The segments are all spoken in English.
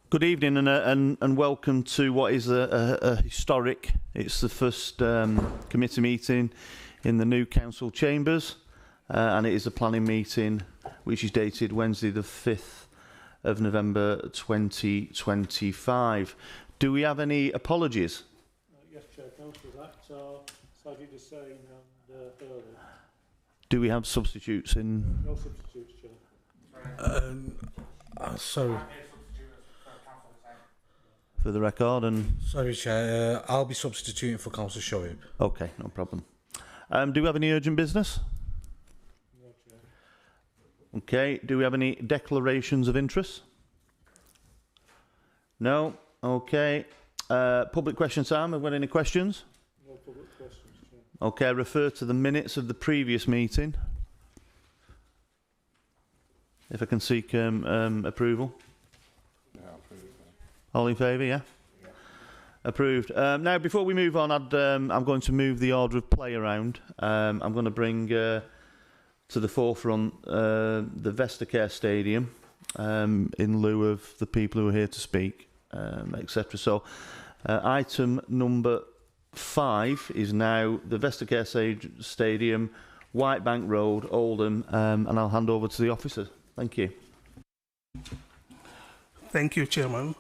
Good evening and welcome to what is a historic. It's the first committee meeting in the new council chambers, and it is a planning meeting which is dated Wednesday the 5th of November 2025. Do we have any apologies? Yes, Chair, Councillors Act are Sajid Hussain and Hurley. Do we have substitutes in? No substitutes, Chair. Sorry. For the record, and Sorry, Chair. I'll be substituting for Councillor Shoaib. okay, no problem. Do we have any urgent business? No, Chair. Okay. Do we have any declarations of interest? No. Okay. Public question time. Have we got any questions? No public questions, Chair. Okay. Refer to the minutes of the previous meeting. If I can seek approval. All in favour, yeah? Approved. Now, before we move on, I'm going to move the order of play around. I'm going to bring to the forefront the Vestacare Stadium in lieu of the people who are here to speak, etc. So, item number 5 is now the Vestacare Stadium, White Bank Road, Oldham, and I'll hand over to the officer. Thank you. Thank you, Chairman.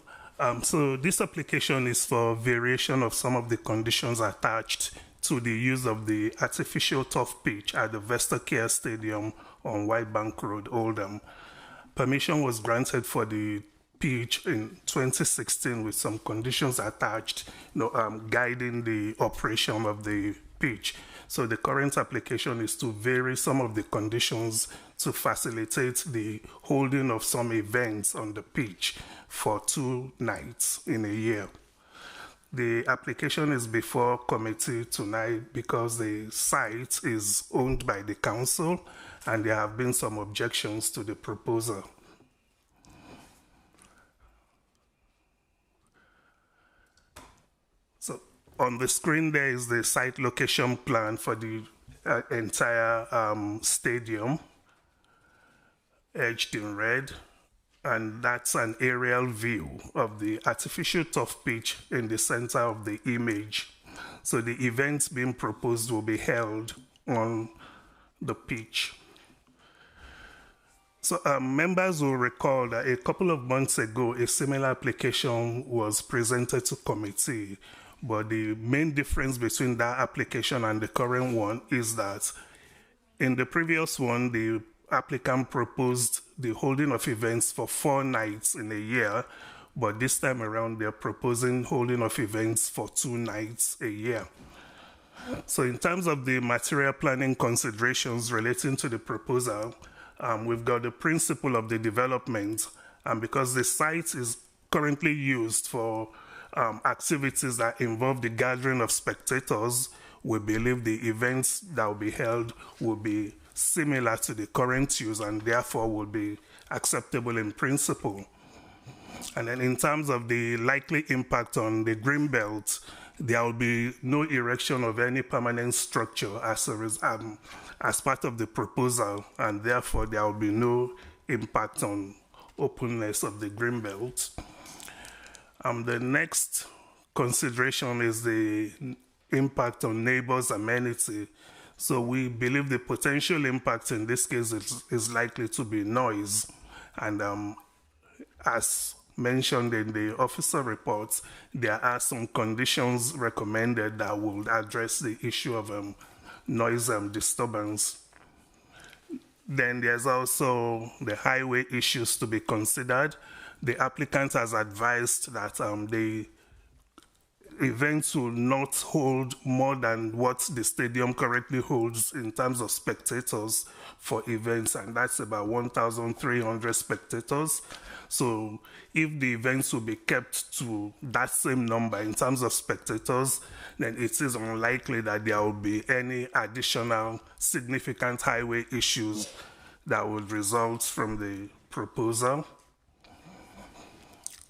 So this application is for variation of some of the conditions attached to the use of the artificial turf pitch at the Vestacare Stadium on White Bank Road, Oldham. Permission was granted for the pitch in 2016 with some conditions attached, guiding the operation of the pitch. So the current application is to vary some of the conditions to facilitate the holding of some events on the pitch for 2 nights in a year. The application is before committee tonight because the site is owned by the council and there have been some objections to the proposal. So on the screen there is the site location plan for the entire stadium, edged in red. And that's an aerial view of the artificial turf pitch in the center of the image. So the events being proposed will be held on the pitch. So members will recall that a couple of months ago, a similar application was presented to committee. But the main difference between that application and the current one is that in the previous one, the applicant proposed the holding of events for 4 nights in a year, but this time around they're proposing holding of events for 2 nights a year. So in terms of the material planning considerations relating to the proposal, we've got the principle of the development, and because the site is currently used for activities that involve the gathering of spectators, we believe the events that will be held will be similar to the current use and therefore will be acceptable in principle. And then in terms of the likely impact on the green belt, there will be no erection of any permanent structure as part of the proposal, and therefore there will be no impact on openness of the green belt. The next consideration is the impact on neighbors' amenity. So we believe the potential impact in this case is likely to be noise. And as mentioned in the officer reports, there are some conditions recommended that will address the issue of noise disturbance. Then there's also the highway issues to be considered. The applicant has advised that the events will not hold more than what the stadium currently holds in terms of spectators for events, and that's about 1,300 spectators. So if the events will be kept to that same number in terms of spectators, then it is unlikely that there will be any additional significant highway issues that would result from the proposal.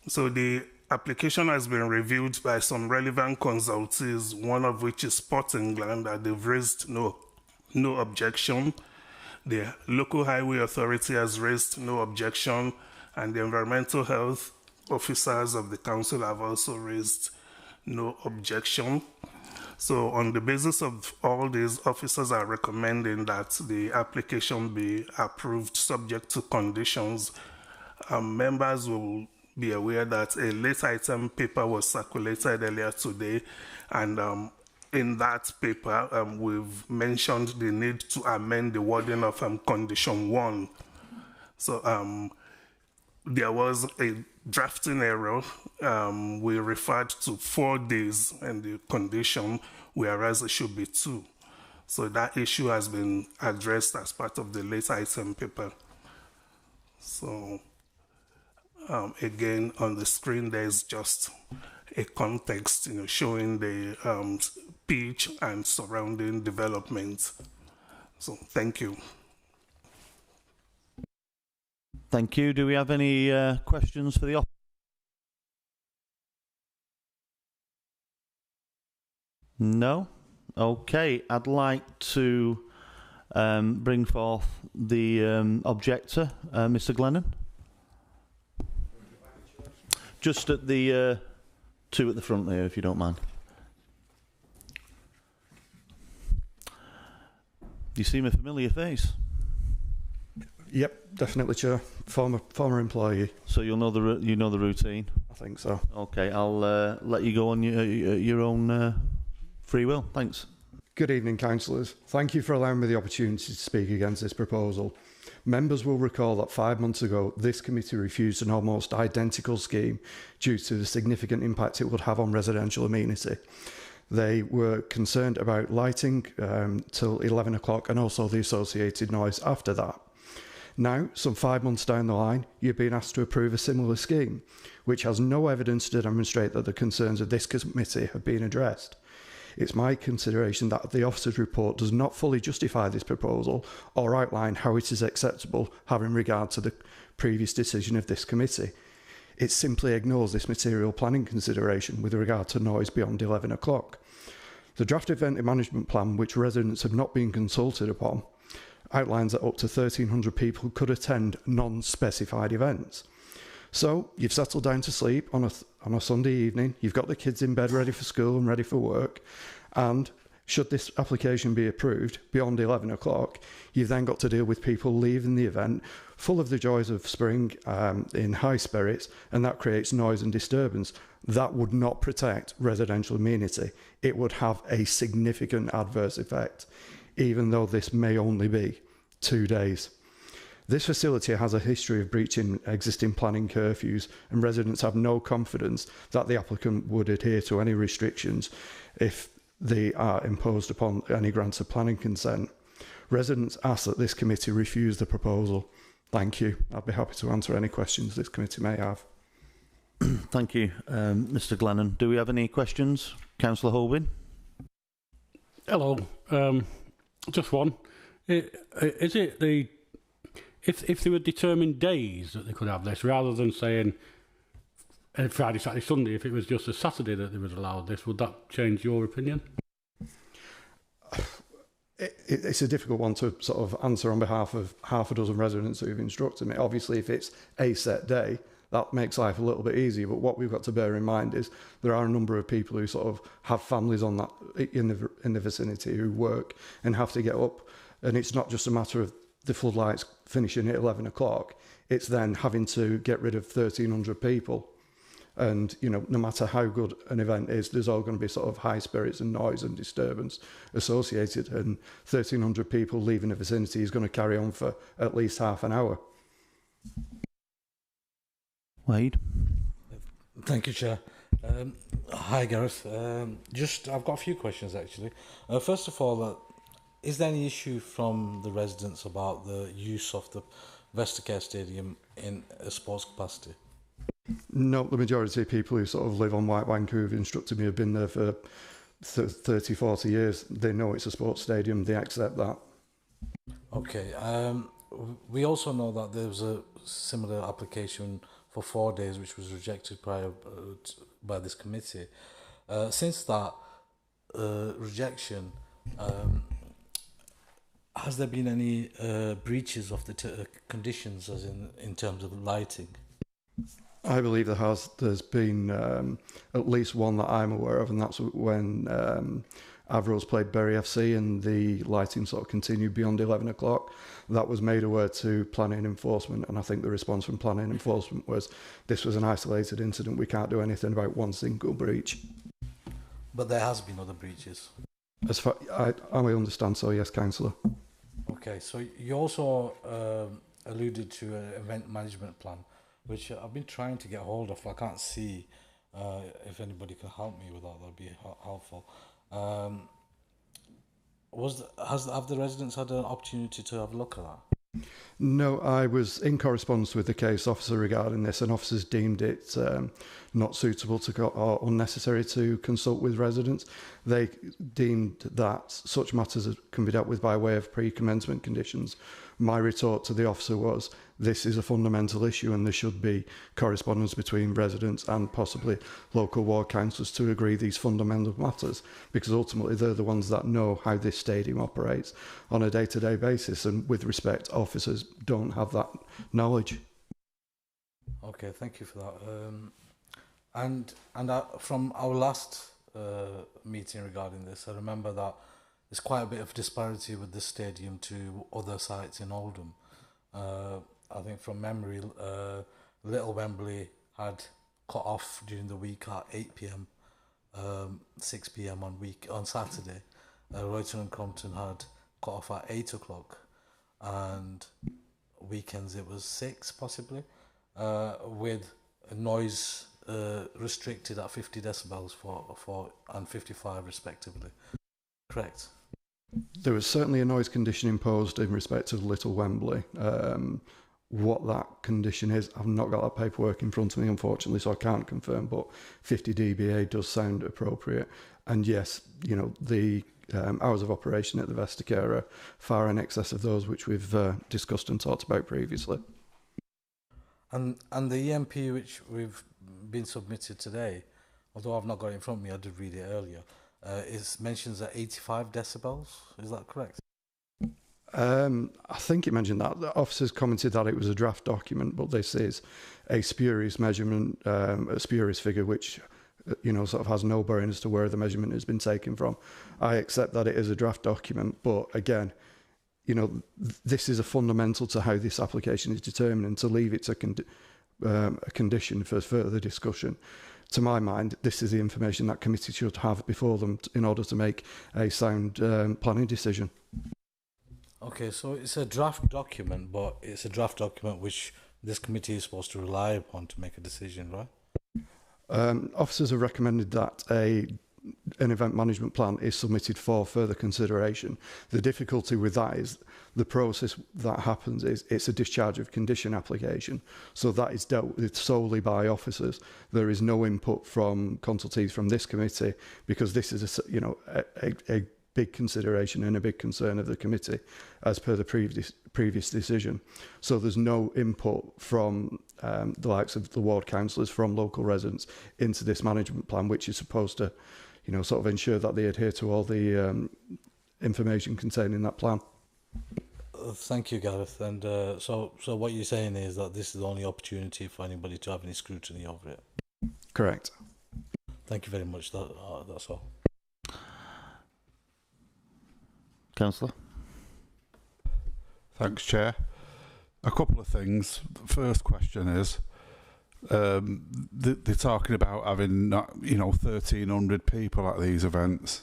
So the application has been reviewed by some relevant consultees, one of which is Sport England, and they've raised no objection. The local highway authority has raised no objection, and the environmental health officers of the council have also raised no objection. So on the basis of all these, officers are recommending that the application be approved subject to conditions. Members will be aware that a late item paper was circulated earlier today, and in that paper, we've mentioned the need to amend the wording of condition 1. So there was a drafting error. We referred to 4 days in the condition, whereas it should be 2. So that issue has been addressed as part of the late item paper. So again, on the screen, there's just a context, showing the pitch and surrounding development. So thank you. Thank you. Do we have any questions for the officer? No? Okay. I'd like to bring forth the objector, Mr. Glennon. Just at the 2 at the front there, if you don't mind. You seem a familiar face. Yep, definitely, Chair. Former employee. So you know the routine. I think so. Okay, I'll let you go on your own free will. Thanks. Good evening, councillors. Thank you for allowing me the opportunity to speak against this proposal. Members will recall that 5 months ago, this committee refused an almost identical scheme due to the significant impact it would have on residential amenity. They were concerned about lighting till 11 o'clock and also the associated noise after that. Now, some 5 months down the line, you've been asked to approve a similar scheme, which has no evidence to demonstrate that the concerns of this committee have been addressed. It's my consideration that the officer's report does not fully justify this proposal or outline how it is acceptable having regard to the previous decision of this committee. It simply ignores this material planning consideration with regard to noise beyond 11 o'clock. The draft event management plan, which residents have not been consulted upon, outlines that up to 1,300 people could attend non-specified events. So you've settled down to sleep on a Sunday evening, you've got the kids in bed ready for school and ready for work, and should this application be approved beyond 11 o'clock, you've then got to deal with people leaving the event full of the joys of spring, in high spirits, and that creates noise and disturbance. That would not protect residential amenity. It would have a significant adverse effect, even though this may only be 2 days. This facility has a history of breaching existing planning curfews, and residents have no confidence that the applicant would adhere to any restrictions if they are imposed upon any grants of planning consent. Residents ask that this committee refuse the proposal. Thank you. I'd be happy to answer any questions this committee may have. Thank you, Mr. Glennon. Do we have any questions? Councillor Holbin? Hello. Just one. Is it the... If there were determined days that they could have this, rather than saying Friday, Saturday, Sunday, if it was just a Saturday that they would allow this, would that change your opinion? It's a difficult one to sort of answer on behalf of half a dozen residents who've instructed me. Obviously, if it's a set day, that makes life a little bit easier. But what we've got to bear in mind is there are a number of people who sort of have families on that in the vicinity who work and have to get up. And it's not just a matter of the floodlights finishing at 11 o'clock. It's then having to get rid of 1,300 people. And, you know, no matter how good an event is, there's all going to be sort of high spirits and noise and disturbance associated. And 1,300 people leaving the vicinity is going to carry on for at least half an hour. Wade? Thank you, Chair. Hi, Gareth. I've got a few questions, actually. First of all, is there any issue from the residents about the use of the Vestercare Stadium in a sports capacity? No, the majority of people who sort of live on White Wank who've instructed me have been there for 30, 40 years. They know it's a sports stadium. They accept that. Okay. We also know that there was a similar application for 4 days, which was rejected by this committee. Since that rejection, has there been any breaches of the conditions, as in terms of lighting? I believe there's been at least one that I'm aware of, and that's when Avrils played Bury FC and the lighting sort of continued beyond 11 o'clock. That was made aware to planning enforcement, and I think the response from planning enforcement was, this was an isolated incident, we can't do anything about one single breach. But there has been other breaches. As far I understand, so yes, Councillor. Okay, so you also alluded to an event management plan, which I've been trying to get hold of. I can't see if anybody can help me with that. That'd be helpful. Have the residents had an opportunity to have a look at that? No, I was in correspondence with the case officer regarding this, and officers deemed it not suitable or unnecessary to consult with residents. They deemed that such matters can be dealt with by way of pre-commencement conditions. My retort to the officer was, this is a fundamental issue and there should be correspondence between residents and possibly local ward councillors to agree these fundamental matters, because ultimately they're the ones that know how this stadium operates on a day-to-day basis, and with respect, officers don't have that knowledge. Okay, thank you for that. And from our last meeting regarding this, I remember that there's quite a bit of disparity with this stadium to other sites in Oldham. I think from memory, Little Wembley had cut off during the week at 8 p.m, 6 p.m. on Saturday. Royton and Crompton had cut off at 8 o'clock, and weekends it was 6 possibly, with noise restricted at 50 decibels for and 55 respectively. Correct. There was certainly a noise condition imposed in respect of Little Wembley. What that condition is, I've not got that paperwork in front of me, unfortunately, so I can't confirm, but 50 dBA does sound appropriate. And yes, you know, the hours of operation at the Vestacare are far in excess of those which we've discussed and talked about previously. And the EMP which we've been submitted today, although I've not got it in front of me, I did read it earlier, it mentions at 85 decibels. Is that correct? I think it mentioned that. The officers commented that it was a draft document, but this is a spurious measurement, a spurious figure, which, you know, sort of has no bearing as to where the measurement has been taken from. I accept that it is a draft document, but again, you know, this is a fundamental to how this application is determined, and to leave it to a condition for further discussion. To my mind, this is the information that committee should have before them in order to make a sound planning decision. Okay, so it's a draft document, but it's a draft document which this committee is supposed to rely upon to make a decision, right? Officers have recommended that an event management plan is submitted for further consideration. The difficulty with that is the process that happens is it's a discharge of condition application, so that is dealt with solely by officers. There is no input from consultees from this committee, because this is a big consideration and a big concern of the committee as per the previous decision. So there's no input from the likes of the ward councillors, from local residents into this management plan, which is supposed to, you know, sort of ensure that they adhere to all the information contained in that plan. Thank you, Gareth. And so what you're saying is that this is the only opportunity for anybody to have any scrutiny over it. Correct. Thank you very much. That's all. Councillor? Thanks, Chair. A couple of things. The first question is, they're talking about having 1,300 people at these events.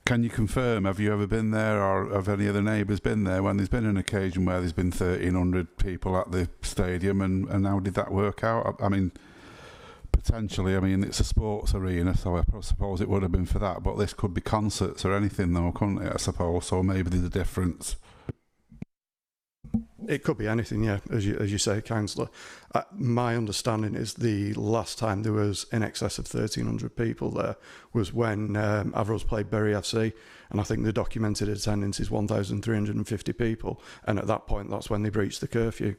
Can you confirm, have you ever been there, or have any of the neighbours been there when there's been an occasion where there's been 1,300 people at the stadium, and how did that work out? I mean, potentially, it's a sports arena, so I suppose it would have been for that, but this could be concerts or anything though, couldn't it, I suppose, so maybe there's a difference. It could be anything, yeah, as you say, Councillor. My understanding is the last time there was in excess of 1,300 people there was when Avrils played Bury FC, and I think the documented attendance is 1,350 people, and at that point that's when they breached the curfew.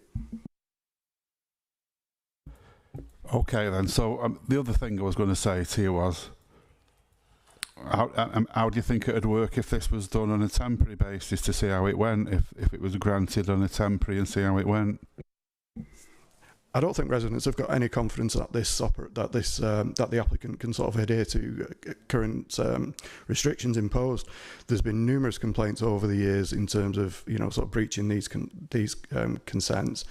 Okay then, so the other thing I was going to say to you was, how do you think it would work if this was done on a temporary basis to see how it went, if it was granted on a temporary and see how it went? I don't think residents have got any confidence that that the applicant can sort of adhere to current restrictions imposed. There's been numerous complaints over the years in terms of sort of breaching these consents,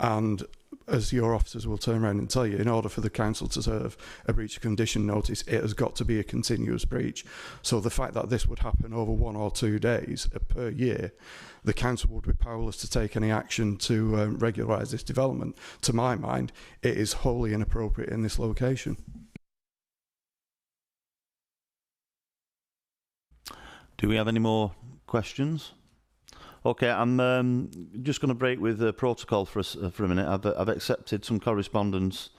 and as your officers will turn around and tell you, in order for the council to serve a breach of condition notice, it has got to be a continuous breach. So the fact that this would happen over 1 or 2 days per year, the council would be powerless to take any action to regularise this development. To my mind, it is wholly inappropriate in this location. Do we have any more questions? Okay, I'm just going to break with protocol for a minute. I've accepted some correspondence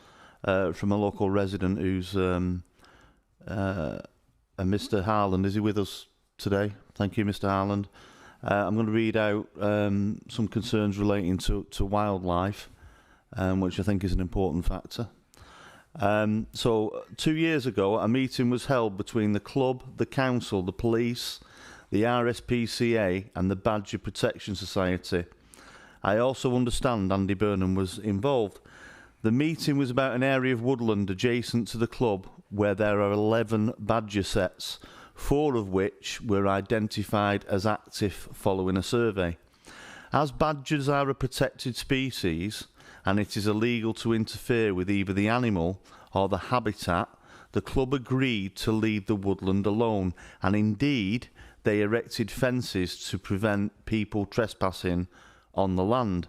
from a local resident who's Mr. Harland. Is he with us today? Thank you, Mr. Harland. I'm going to read out some concerns relating to wildlife, which I think is an important factor. So 2 years ago, a meeting was held between the club, the council, the police, the RSPCA and the Badger Protection Society. I also understand Andy Burnham was involved. The meeting was about an area of woodland adjacent to the club where there are 11 badger sets, 4 of which were identified as active following a survey. As badgers are a protected species and it is illegal to interfere with either the animal or the habitat, the club agreed to leave the woodland alone, and indeed they erected fences to prevent people trespassing on the land.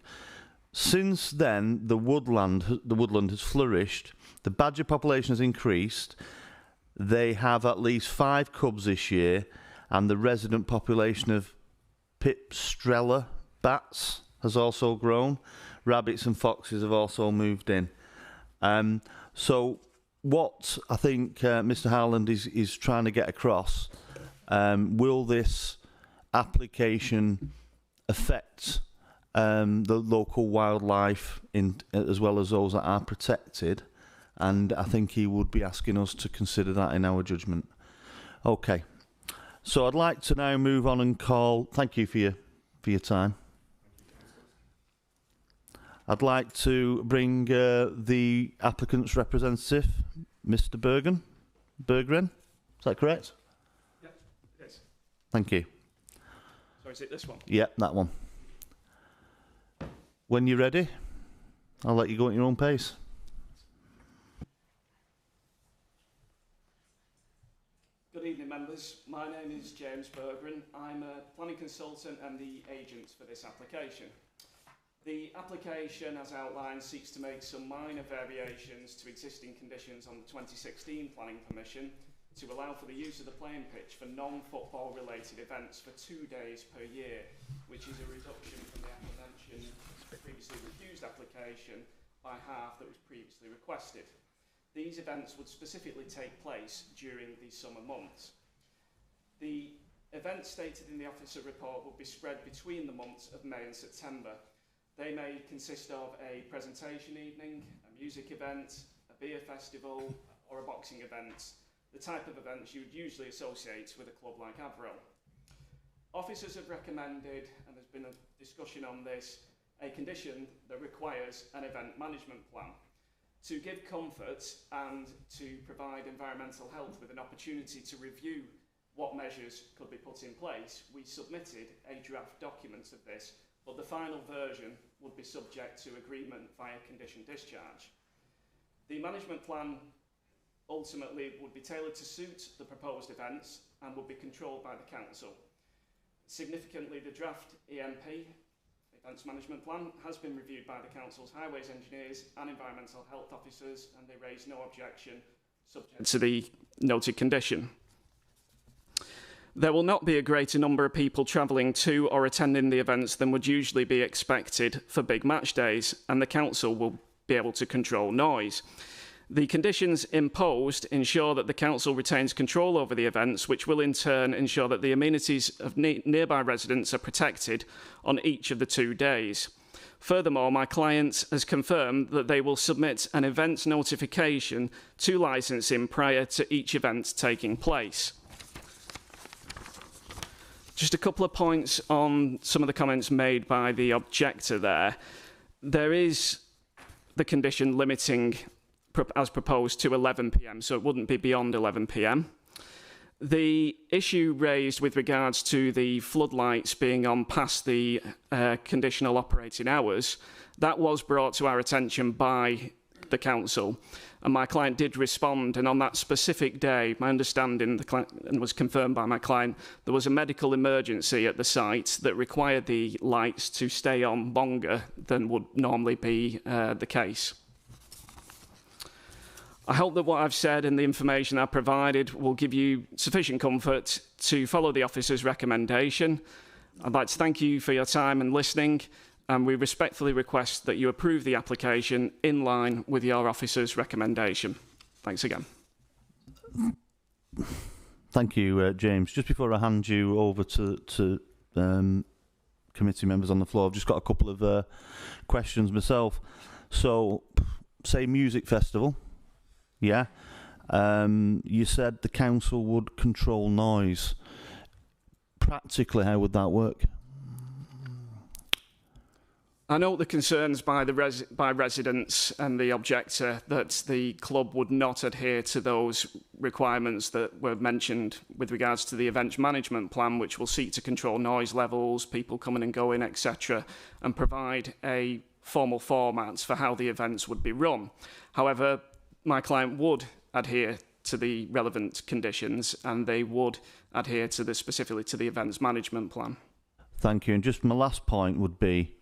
Since then, the woodland has flourished, the badger population has increased, they have at least 5 cubs this year, and the resident population of pipistrella bats has also grown. Rabbits and foxes have also moved in. So what I think Mr. Harland is trying to get across, will this application affect the local wildlife as well as those that are protected? And I think he would be asking us to consider that in our judgment. Okay, so I'd like to now move on and call. Thank you for your time. I'd like to bring the applicant's representative, Mr. Berggren. Is that correct? Yep, it is. Thank you. So is it this one? Yeah, that one. When you're ready, I'll let you go at your own pace. Good evening, members. My name is James Berggren. I'm a planning consultant and the agent for this application. The application, as outlined, seeks to make some minor variations to existing conditions on the 2016 Planning Permission to allow for the use of the playing pitch for non-football related events for 2 days per year, which is a reduction from the aforementioned previously refused application by half that was previously requested. These events would specifically take place during the summer months. The events stated in the officer report would be spread between the months of May and September. They may consist of a presentation evening, a music event, a beer festival, or a boxing event, the type of events you would usually associate with a club like Averil. Officers have recommended, and there's been a discussion on this, a condition that requires an event management plan. To give comfort and to provide environmental health with an opportunity to review what measures could be put in place, we submitted a draft document of this, but the final version would be subject to agreement via condition discharge. The management plan ultimately would be tailored to suit the proposed events and would be controlled by the council. Significantly, the draft EMP, Events Management Plan, has been reviewed by the council's highways engineers and environmental health officers, and they raised no objection subject to the noted condition. There will not be a greater number of people travelling to or attending the events than would usually be expected for big match days, and the council will be able to control noise. The conditions imposed ensure that the council retains control over the events, which will in turn ensure that the amenities of nearby residents are protected on each of the 2 days. Furthermore, my client has confirmed that they will submit an event notification to licensing prior to each event taking place. Just a couple of points on some of the comments made by the objector there. There is the condition limiting as proposed to 11 p.m, so it wouldn't be beyond 11 p.m. The issue raised with regards to the floodlights being on past the conditional operating hours, that was brought to our attention by the council, and my client did respond, and on that specific day, my understanding, and was confirmed by my client, there was a medical emergency at the site that required the lights to stay on longer than would normally be the case. I hope that what I've said and the information I've provided will give you sufficient comfort to follow the officer's recommendation. I'd like to thank you for your time and listening, and we respectfully request that you approve the application in line with your officer's recommendation. Thanks again. Thank you, James. Just before I hand you over to committee members on the floor, I've just got a couple of questions myself. So, say music festival, yeah? You said the council would control noise. Practically, how would that work? I note the concerns by residents and the objector that the club would not adhere to those requirements that were mentioned with regards to the events management plan, which will seek to control noise levels, people coming and going, etc., and provide a formal format for how the events would be run. However, my client would adhere to the relevant conditions, and they would adhere to specifically to the events management plan. Thank you. And just my last point would be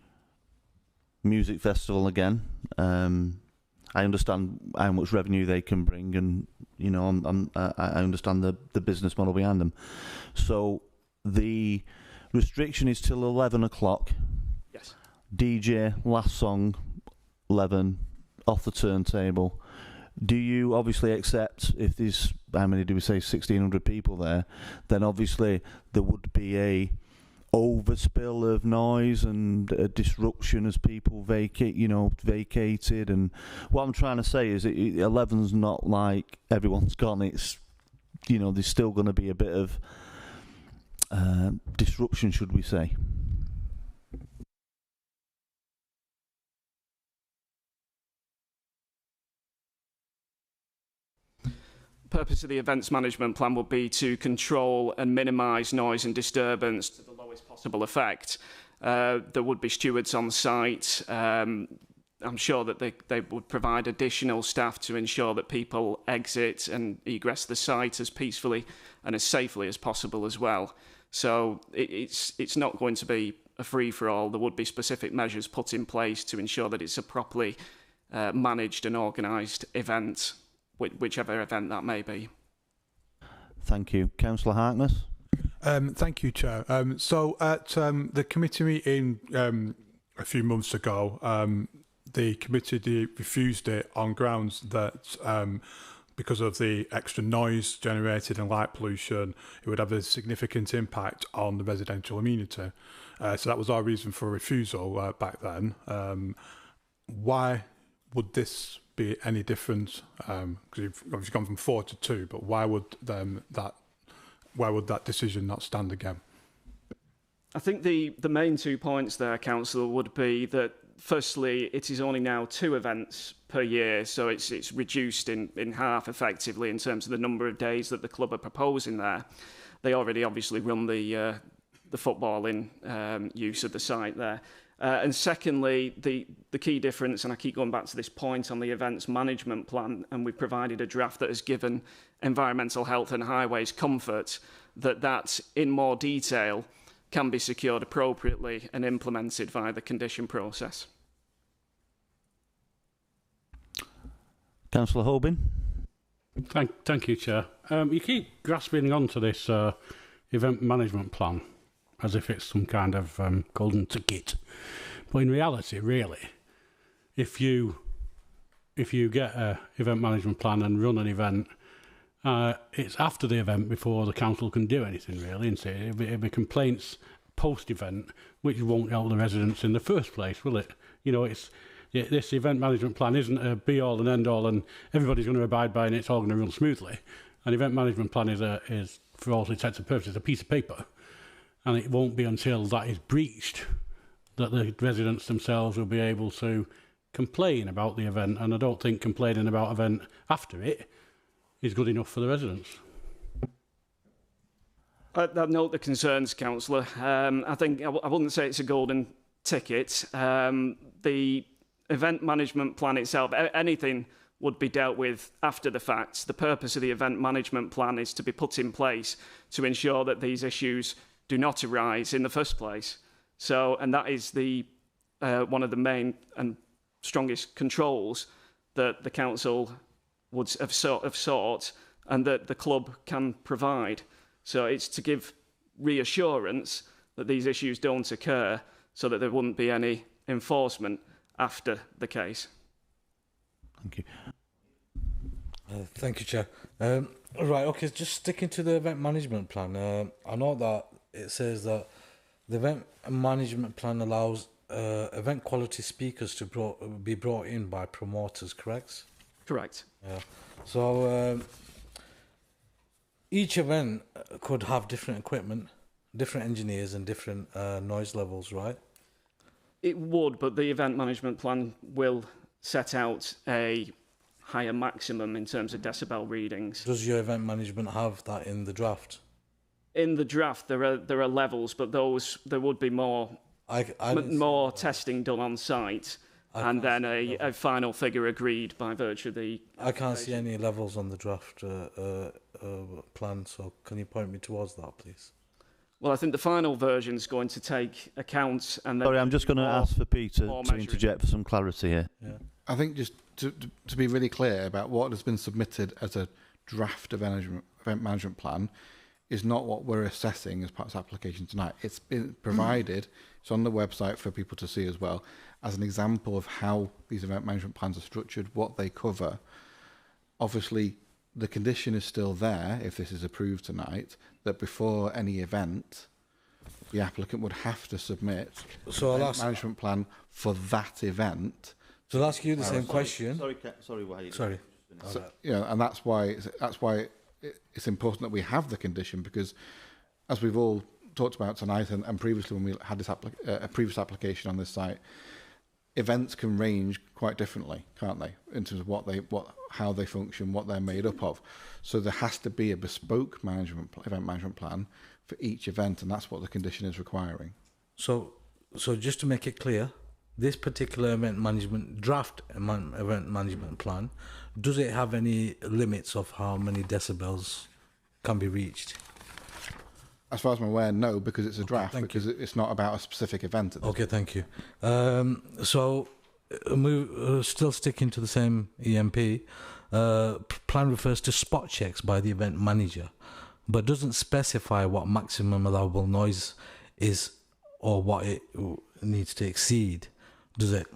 music festival again. I understand how much revenue they can bring, and you know, I understand the business model behind them. So the restriction is till 11 o'clock. Yes. DJ last song 11 off the turntable. Do you obviously accept, if there's, how many do we say, 1,600 people there, then obviously there would be a overspill of noise and a disruption as people vacated. And what I'm trying to say is 11's not like everyone's gone. It's, you know, there's still going to be a bit of disruption, should we say. The purpose of the events management plan would be to control and minimise noise and disturbance to the lowest possible effect. There would be stewards on site. I'm sure that they would provide additional staff to ensure that people exit and egress the site as peacefully and as safely as possible as well. So it's not going to be a free-for-all. There would be specific measures put in place to ensure that it's a properly managed and organised event, whichever event that may be. Thank you. Councillor Harkness? Thank you, Chair. So at the committee meeting a few months ago, the committee refused it on grounds that because of the extra noise generated and light pollution, it would have a significant impact on the residential amenity. So that was our reason for refusal back then. Why would this be any different? Because you've obviously gone from 4 to 2, but why would that decision not stand again? I think the main 2 points there, Councillor, would be that firstly, it is only now 2 events per year, so it's reduced in half effectively in terms of the number of days that the club are proposing there. They already obviously run the footballing use of the site there. And secondly, the key difference, and I keep going back to this point on the events management plan, and we've provided a draft that has given Environmental Health and Highways comfort that in more detail can be secured appropriately and implemented via the condition process. Councillor Hoban? Thank you, Chair. You keep grasping onto this event management plan as if it's some kind of golden ticket. But in reality, really, if you get an event management plan and run an event, it's after the event before the council can do anything, really, isn't it? It'll be complaints post-event, which won't help the residents in the first place, will it? You know, this event management plan isn't a be-all and end-all and everybody's going to abide by it and it's all going to run smoothly. An event management plan is for all intents and purposes, a piece of paper. And it won't be until that is breached that the residents themselves will be able to complain about the event, and I don't think complaining about event after it is good enough for the residents. I note the concerns, councillor. I think I wouldn't say it's a golden ticket. The event management plan itself, anything would be dealt with after the fact. The purpose of the event management plan is to be put in place to ensure that these issues do not arise in the first place. So, and that is the one of the main and strongest controls that the council would have sought and that the club can provide. So it's to give reassurance that these issues don't occur so that there wouldn't be any enforcement after the case. Thank you. Thank you, Chair. Right, okay, just sticking to the event management plan. I know that it says that the event management plan allows event quality speakers to be brought in by promoters, correct? Correct. Yeah. So each event could have different equipment, different engineers, and different noise levels, right? It would, but the event management plan will set out a higher maximum in terms of decibel readings. Does your event management have that in the draft? In the draft, there are levels, but there would be more testing done on site, and then a final figure agreed by virtue of the. I can't see any levels on the draft plan, so can you point me towards that, please? Well, I think the final version is going to take account and. Sorry, I'm just going to ask for Peter to interject for some clarity here. Yeah. I think just to be really clear about what has been submitted as a draft event management plan is not what we're assessing as part of this application tonight. It's been provided, it's on the website for people to see as well, as an example of how these event management plans are structured, what they cover. Obviously, the condition is still there, if this is approved tonight, that before any event, the applicant would have to submit an event management plan for that event. So I'll ask you the same question. Sorry, Wahid. Sorry. So, you know, and that's why it's important that we have the condition, because as we've all talked about tonight and previously when we had this a previous application on this site, events can range quite differently, can't they, in terms of how they function, what they're made up of. So there has to be a bespoke event management plan for each event, and that's what the condition is requiring. So just to make it clear, this particular event management plan, does it have any limits of how many decibels can be reached? As far as I'm aware, no, because it's a draft, because it's not about a specific event. Okay, thank you. So, still sticking to the same EMP, plan refers to spot checks by the event manager, but doesn't specify what maximum allowable noise is or what it needs to exceed, does it?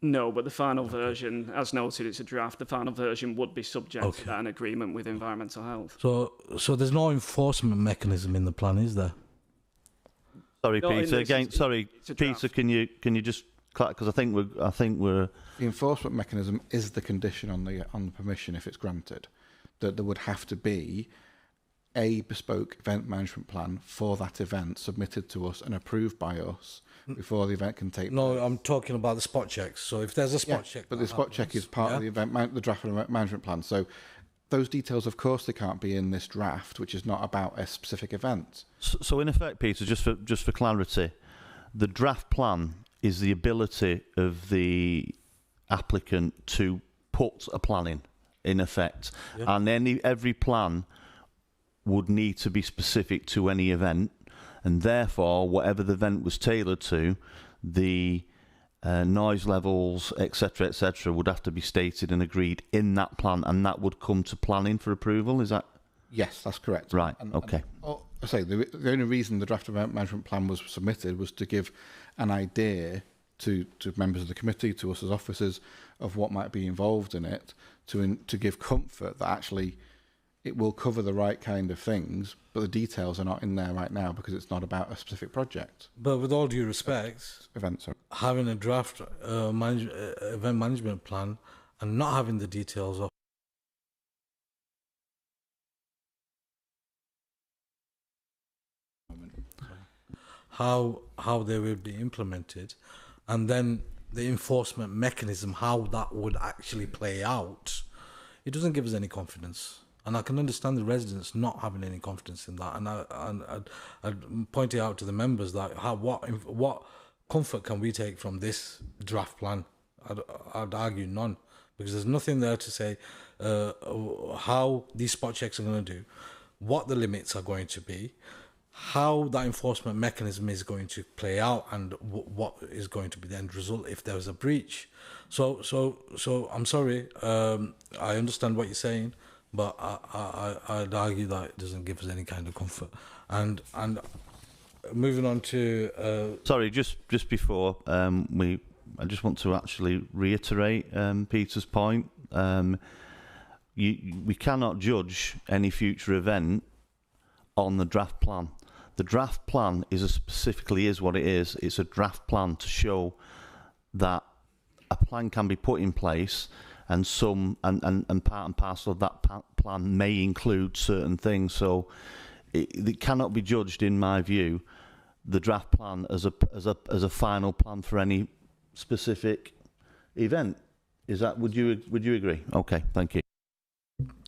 No, but the final version, as noted, it's a draft. The final version would be subject to an agreement with environmental health. So there's no enforcement mechanism in the plan, is there? Sorry, Peter. Again, sorry, Peter. Can you just because I think we're the enforcement mechanism is the condition on the permission if it's granted, that there would have to be a bespoke event management plan for that event submitted to us and approved by us before the event can take place. No, I'm talking about the spot checks. So if there's a spot check... But the spot check is part of the the draft event management plan. So those details, of course, they can't be in this draft, which is not about a specific event. So in effect, Peter, just for clarity, the draft plan is the ability of the applicant to put a plan in effect. Yeah. And every plan would need to be specific to any event, and therefore, whatever the event was tailored to, the noise levels, etc., would have to be stated and agreed in that plan, and that would come to planning for approval. Is that? Yes, that's correct. Right. Okay. I say the only reason the draft event management plan was submitted was to give an idea to members of the committee, to us as officers, of what might be involved in it, to give comfort that actually it will cover the right kind of things, but the details are not in there right now because it's not about a specific project. But with all due respect, having a draft event management plan and not having the details of how they will be implemented, and then the enforcement mechanism, how that would actually play out, it doesn't give us any confidence. And I can understand the residents not having any confidence in that. And I'd point it out to the members that what comfort can we take from this draft plan? I'd argue none, because there's nothing there to say how these spot checks are going to do, what the limits are going to be, how that enforcement mechanism is going to play out, and what is going to be the end result if there is a breach. So I'm sorry, I understand what you're saying, but I'd argue that it doesn't give us any kind of comfort. And moving on to sorry, just before I just want to actually reiterate Peter's point. We cannot judge any future event on the draft plan. The draft plan specifically is what it is. It's a draft plan to show that a plan can be put in place, and part and parcel of that plan may include certain things. So it cannot be judged, in my view, the draft plan as a final plan for any specific event. Is that? Would you agree? Okay, thank you.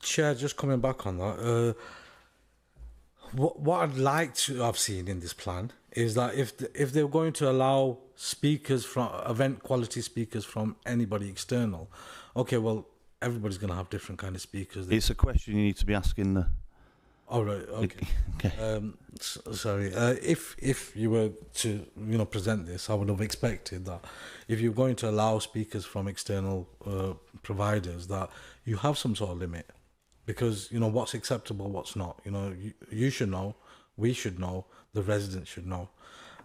Chair, just coming back on that. What I'd like to have seen in this plan is that if they're going to allow speakers from event quality speakers from anybody external, okay, well, everybody's going to have different kind of speakers. It's a question you need to be asking the. Oh, right, okay. Okay. Sorry. If you were to present this, I would have expected that if you're going to allow speakers from external providers, that you have some sort of limit, because what's acceptable, what's not. You should know, we should know, the residents should know,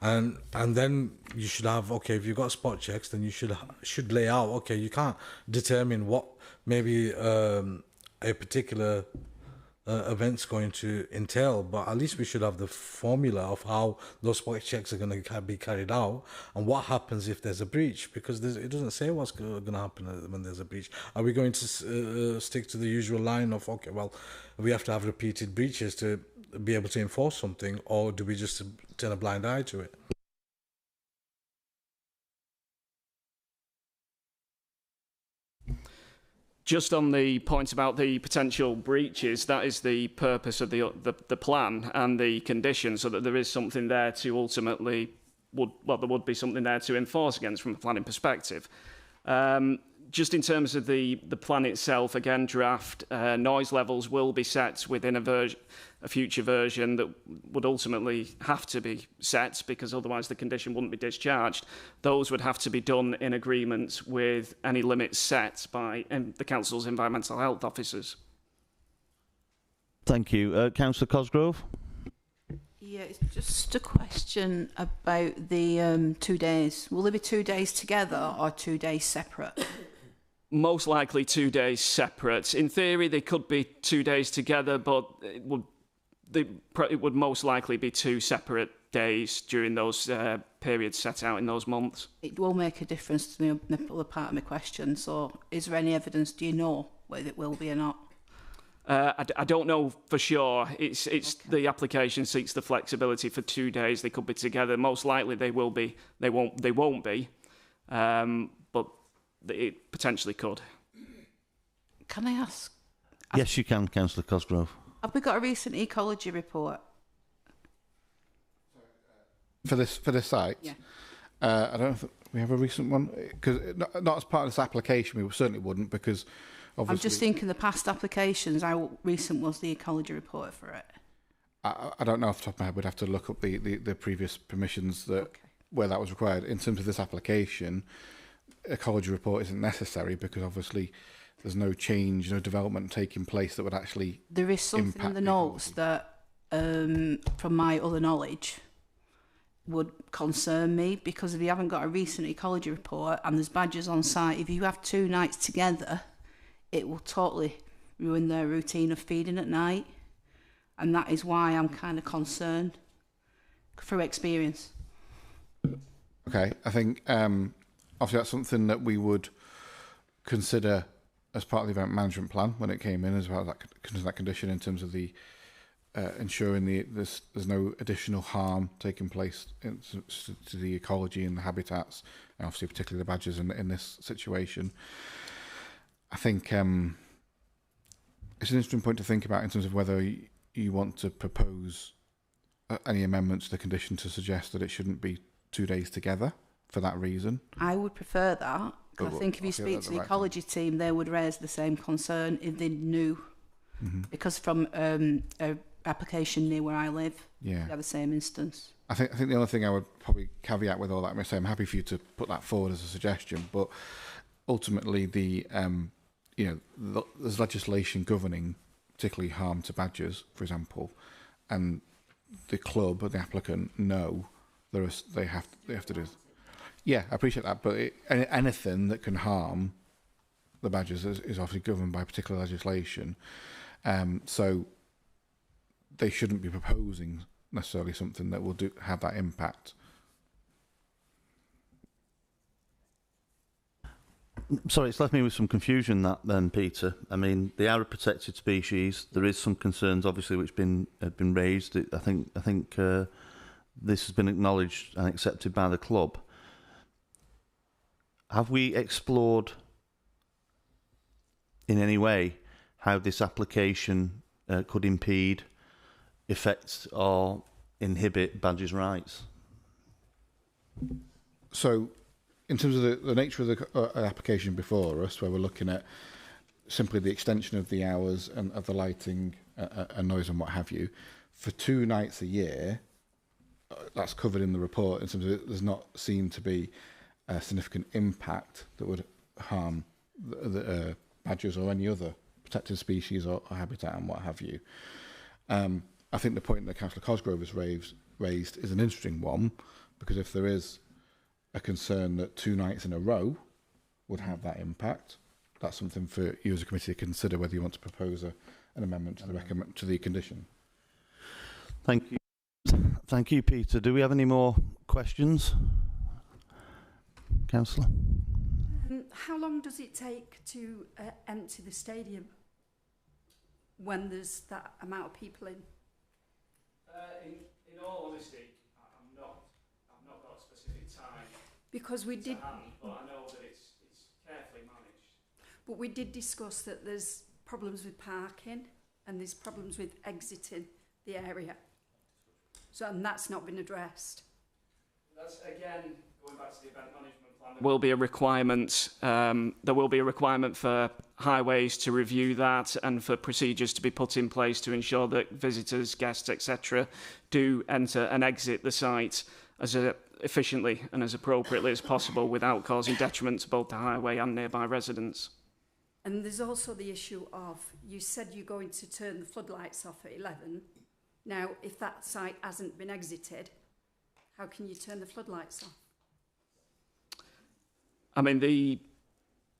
and then you should have, okay, if you've got spot checks, then you should lay out, okay, you can't determine what maybe a particular event's going to entail, but at least we should have the formula of how those spot checks are going to be carried out, and what happens if there's a breach, because it doesn't say what's going to happen when there's a breach. Are we going to stick to the usual line of, okay, well, we have to have repeated breaches to be able to enforce something, or do we just turn a blind eye to it? Just on the point about the potential breaches, that is the purpose of the plan and the condition, so that there is something there to ultimately there would be something there to enforce against from a planning perspective. Just in terms of the plan itself, again, draft, noise levels will be set within a future version that would ultimately have to be set, because otherwise the condition wouldn't be discharged. Those would have to be done in agreement with any limits set by the Council's environmental health officers. Thank you. Councillor Cosgrove? Yeah, it's just a question about the 2 days. Will there be 2 days together or 2 days separate? Most likely 2 days separate. In theory, they could be 2 days together, but it would most likely be 2 separate days during those periods set out in those months. It will make a difference to the other part of my question. So, is there any evidence? Do you know whether it will be or not? I don't know for sure. It's okay. The application seeks the flexibility for 2 days. They could be together. Most likely they will be. They won't be. But it potentially could. Can I ask? Yes, you can, Councillor Cosgrove. Have we got a recent ecology report for this site? Yeah. I don't think we have a recent one, because not as part of this application. We certainly wouldn't, because obviously. I'm just thinking the past applications. How recent was the ecology report for it? I don't know off the top of my head. We'd have to look up the previous permissions where that was required. In terms of this application, ecology report isn't necessary, because obviously there's no change, no development taking place that would actually. There is something in the notes that, from my other knowledge, would concern me, because if you haven't got a recent ecology report and there's badgers on site, if you have 2 nights together, it will totally ruin their routine of feeding at night, and that is why I'm kind of concerned through experience. Okay, I think obviously that's something that we would consider as part of the event management plan when it came in, as well as that condition in terms of the ensuring there's no additional harm taking place to the ecology and the habitats, and obviously particularly the badgers in this situation. I think it's an interesting point to think about in terms of whether you want to propose any amendments to the condition to suggest that it shouldn't be 2 days together for that reason. I would prefer that. I think if you speak to the ecology team, they would raise the same concern if they knew. Because from a application near where I live, yeah, we have the same instance. I think the only thing I would probably caveat with all that, I'm saying I'm happy for you to put that forward as a suggestion, but ultimately there's legislation governing particularly harm to badgers, for example, and the club or the applicant know they have to do. Yeah, I appreciate that, but anything that can harm the badgers is obviously governed by particular legislation. So they shouldn't be proposing necessarily something that will have that impact. Sorry, it's left me with some confusion that then, Peter. I mean, they are a protected species. There is some concerns, obviously, which have been raised. I think this has been acknowledged and accepted by the club. Have we explored in any way how this application could impede, affect, or inhibit badgers' rights? So, in terms of the nature of the application before us, where we're looking at simply the extension of the hours and of the lighting and noise and what have you, for 2 nights a year, that's covered in the report in terms of there's not seen to be a significant impact that would harm the badgers or any other protected species or habitat and what have you. I think the point that Councillor Cosgrove has raised is an interesting one, because if there is a concern that 2 nights in a row would have that impact, that's something for you as a committee to consider whether you want to propose an amendment to the condition. Thank you. Thank you, Peter. Do we have any more questions? Councillor? How long does it take to empty the stadium when there's that amount of people in? In all honesty, I've not got a specific time. Because we did, but I know that it's carefully managed. But we did discuss that there's problems with parking and there's problems with exiting the area. So, and that's not been addressed. That's again going back to the event management plan. There will be a requirement. There will be a requirement for highways to review that and for procedures to be put in place to ensure that visitors, guests, etc., do enter and exit the site as efficiently and as appropriately as possible without causing detriment to both the highway and nearby residents. And there's also the issue of, you said you're going to turn the floodlights off at 11. Now, if that site hasn't been exited, how can you turn the floodlights off? I mean,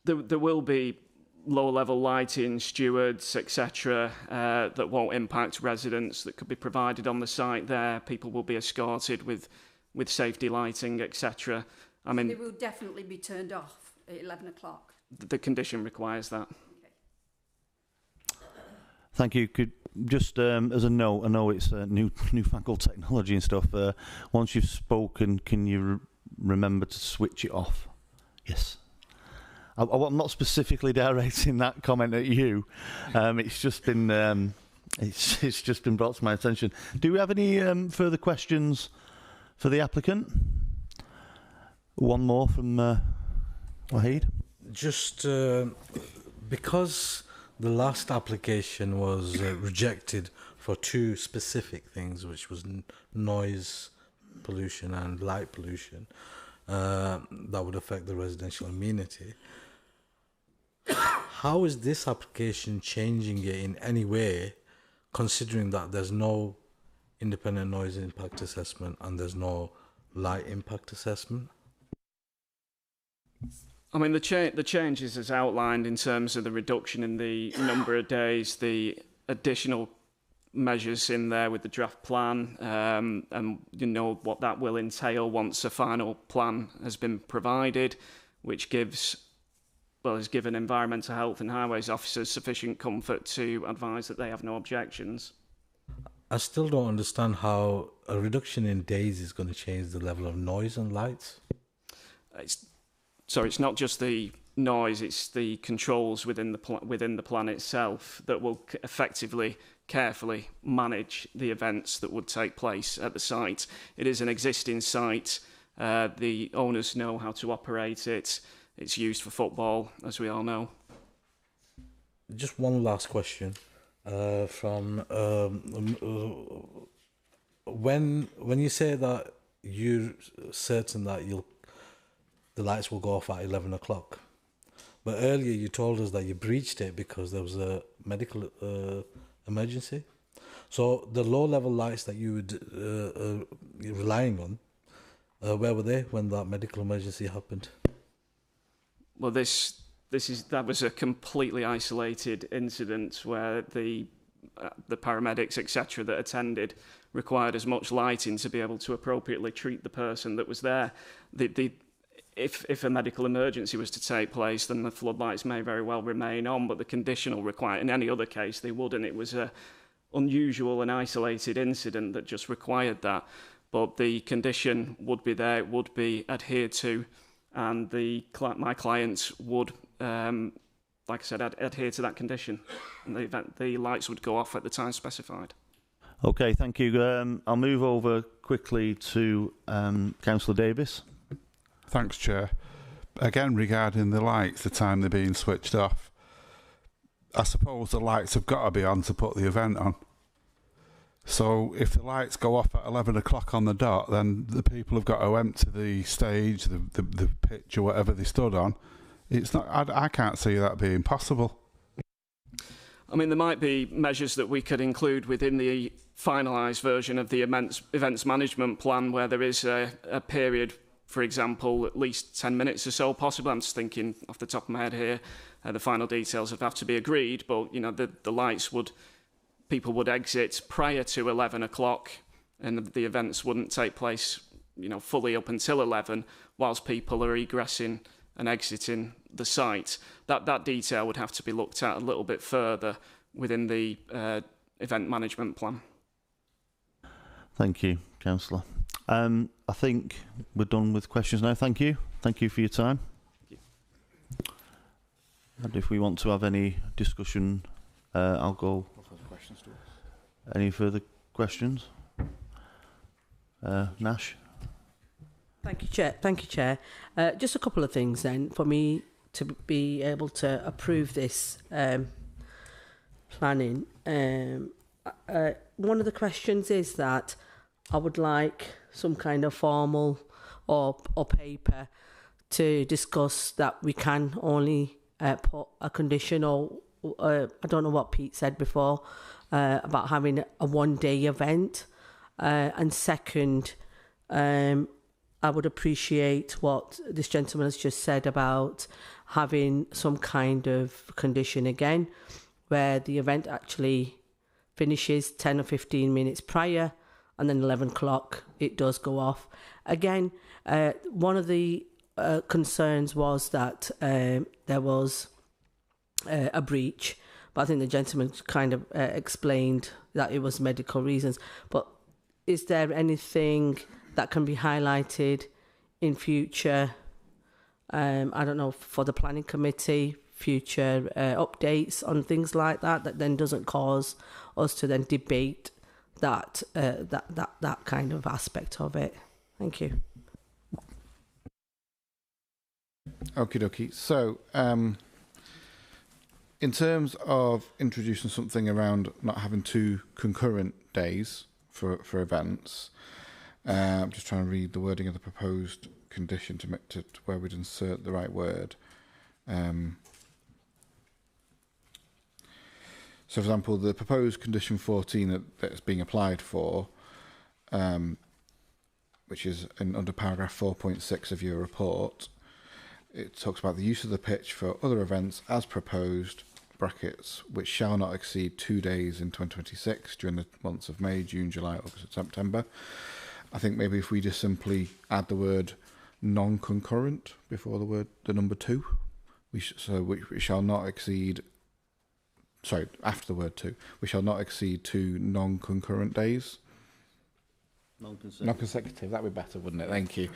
there will be low-level lighting, stewards, etc., that won't impact residents that could be provided on the site there. People will be escorted with safety lighting, etc. I mean, they will definitely be turned off at 11 o'clock. The condition requires that. Okay. Thank you. Could just as a note, I know it's newfangled technology and stuff. Once you've spoken, can you remember to switch it off? Yes. I'm not specifically directing that comment at you. It's just been it's just been brought to my attention. Do we have any further questions for the applicant? One more from Wahid. Just because the last application was rejected for 2 specific things, which was noise pollution and light pollution, that would affect the residential amenity. How is this application changing it in any way, considering that there's no independent noise impact assessment and there's no light impact assessment? I mean, the changes as outlined in terms of the reduction in the number of days, the additional measures in there with the draft plan, and you know what that will entail once a final plan has been provided, which has given environmental health and highways officers sufficient comfort to advise that they have no objections. I still don't understand how a reduction in days is going to change the level of noise and lights. It's not just the noise; it's the controls within the plan itself that will effectively, carefully manage the events that would take place at the site. It is an existing site. The owners know how to operate it. It's used for football, as we all know. Just one last question. When you say that you're certain that the lights will go off at 11 o'clock, but earlier you told us that you breached it because there was a medical emergency. So the low-level lights that you were relying on, where were they when that medical emergency happened? Well, that was a completely isolated incident where the paramedics, etc., that attended required as much lighting to be able to appropriately treat the person that was there. If a medical emergency was to take place, then the floodlights may very well remain on, but the condition will require. In any other case, they wouldn't. It was a unusual and isolated incident that just required that. But the condition would be there, it would be adhered to, and my clients would, like I said, adhere to that condition, and the lights would go off at the time specified. Okay, thank you. I'll move over quickly to Councillor Davis. Thanks, Chair. Again, regarding the lights, the time they're being switched off, I suppose the lights have got to be on to put the event on. So if the lights go off at 11 o'clock on the dot, then the people have got to empty the stage, the pitch or whatever they stood on. It's not. I can't see that being possible. I mean, there might be measures that we could include within the finalised version of the events management plan where there is a period, for example, at least 10 minutes or so possible. I'm just thinking off the top of my head here. The final details have to be agreed, but the lights people would exit prior to 11 o'clock, and the events wouldn't take place, fully up until 11, whilst people are egressing and exiting the site. That detail would have to be looked at a little bit further within the event management plan. Thank you, Councillor. I think we're done with questions now. Thank you. Thank you for your time. Thank you. And if we want to have any discussion, I'll go. Any further questions? Nash? Thank you, Chair. Just a couple of things then for me to be able to approve this planning. One of the questions is that I would like some kind of formal or paper to discuss that we can only put a condition, or I don't know what Pete said before about having a one-day event. And second, I would appreciate what this gentleman has just said about having some kind of condition again, where the event actually finishes 10 or 15 minutes prior, and then 11 o'clock it does go off. Again, one of the concerns was that there was a breach, but I think the gentleman kind of explained that it was medical reasons. But is there anything that can be highlighted in future, I don't know, for the planning committee, future updates on things like that then doesn't cause us to then debate that kind of aspect of it? Thank you. Okie dokie. So, in terms of introducing something around not having two concurrent days for events, I'm just trying to read the wording of the proposed condition to where we'd insert the right word. So, for example, the proposed condition 14 that's being applied for, which is under paragraph 4.6 of your report, it talks about the use of the pitch for other events as proposed, brackets, which shall not exceed 2 days in 2026 during the months of May, June, July, August and September. I think maybe if we just simply add the word non-concurrent before the number 2, we shall not exceed after the word 2, we shall not exceed 2 non-concurrent days. Non-consecutive, that'd be better, wouldn't it? Thank you.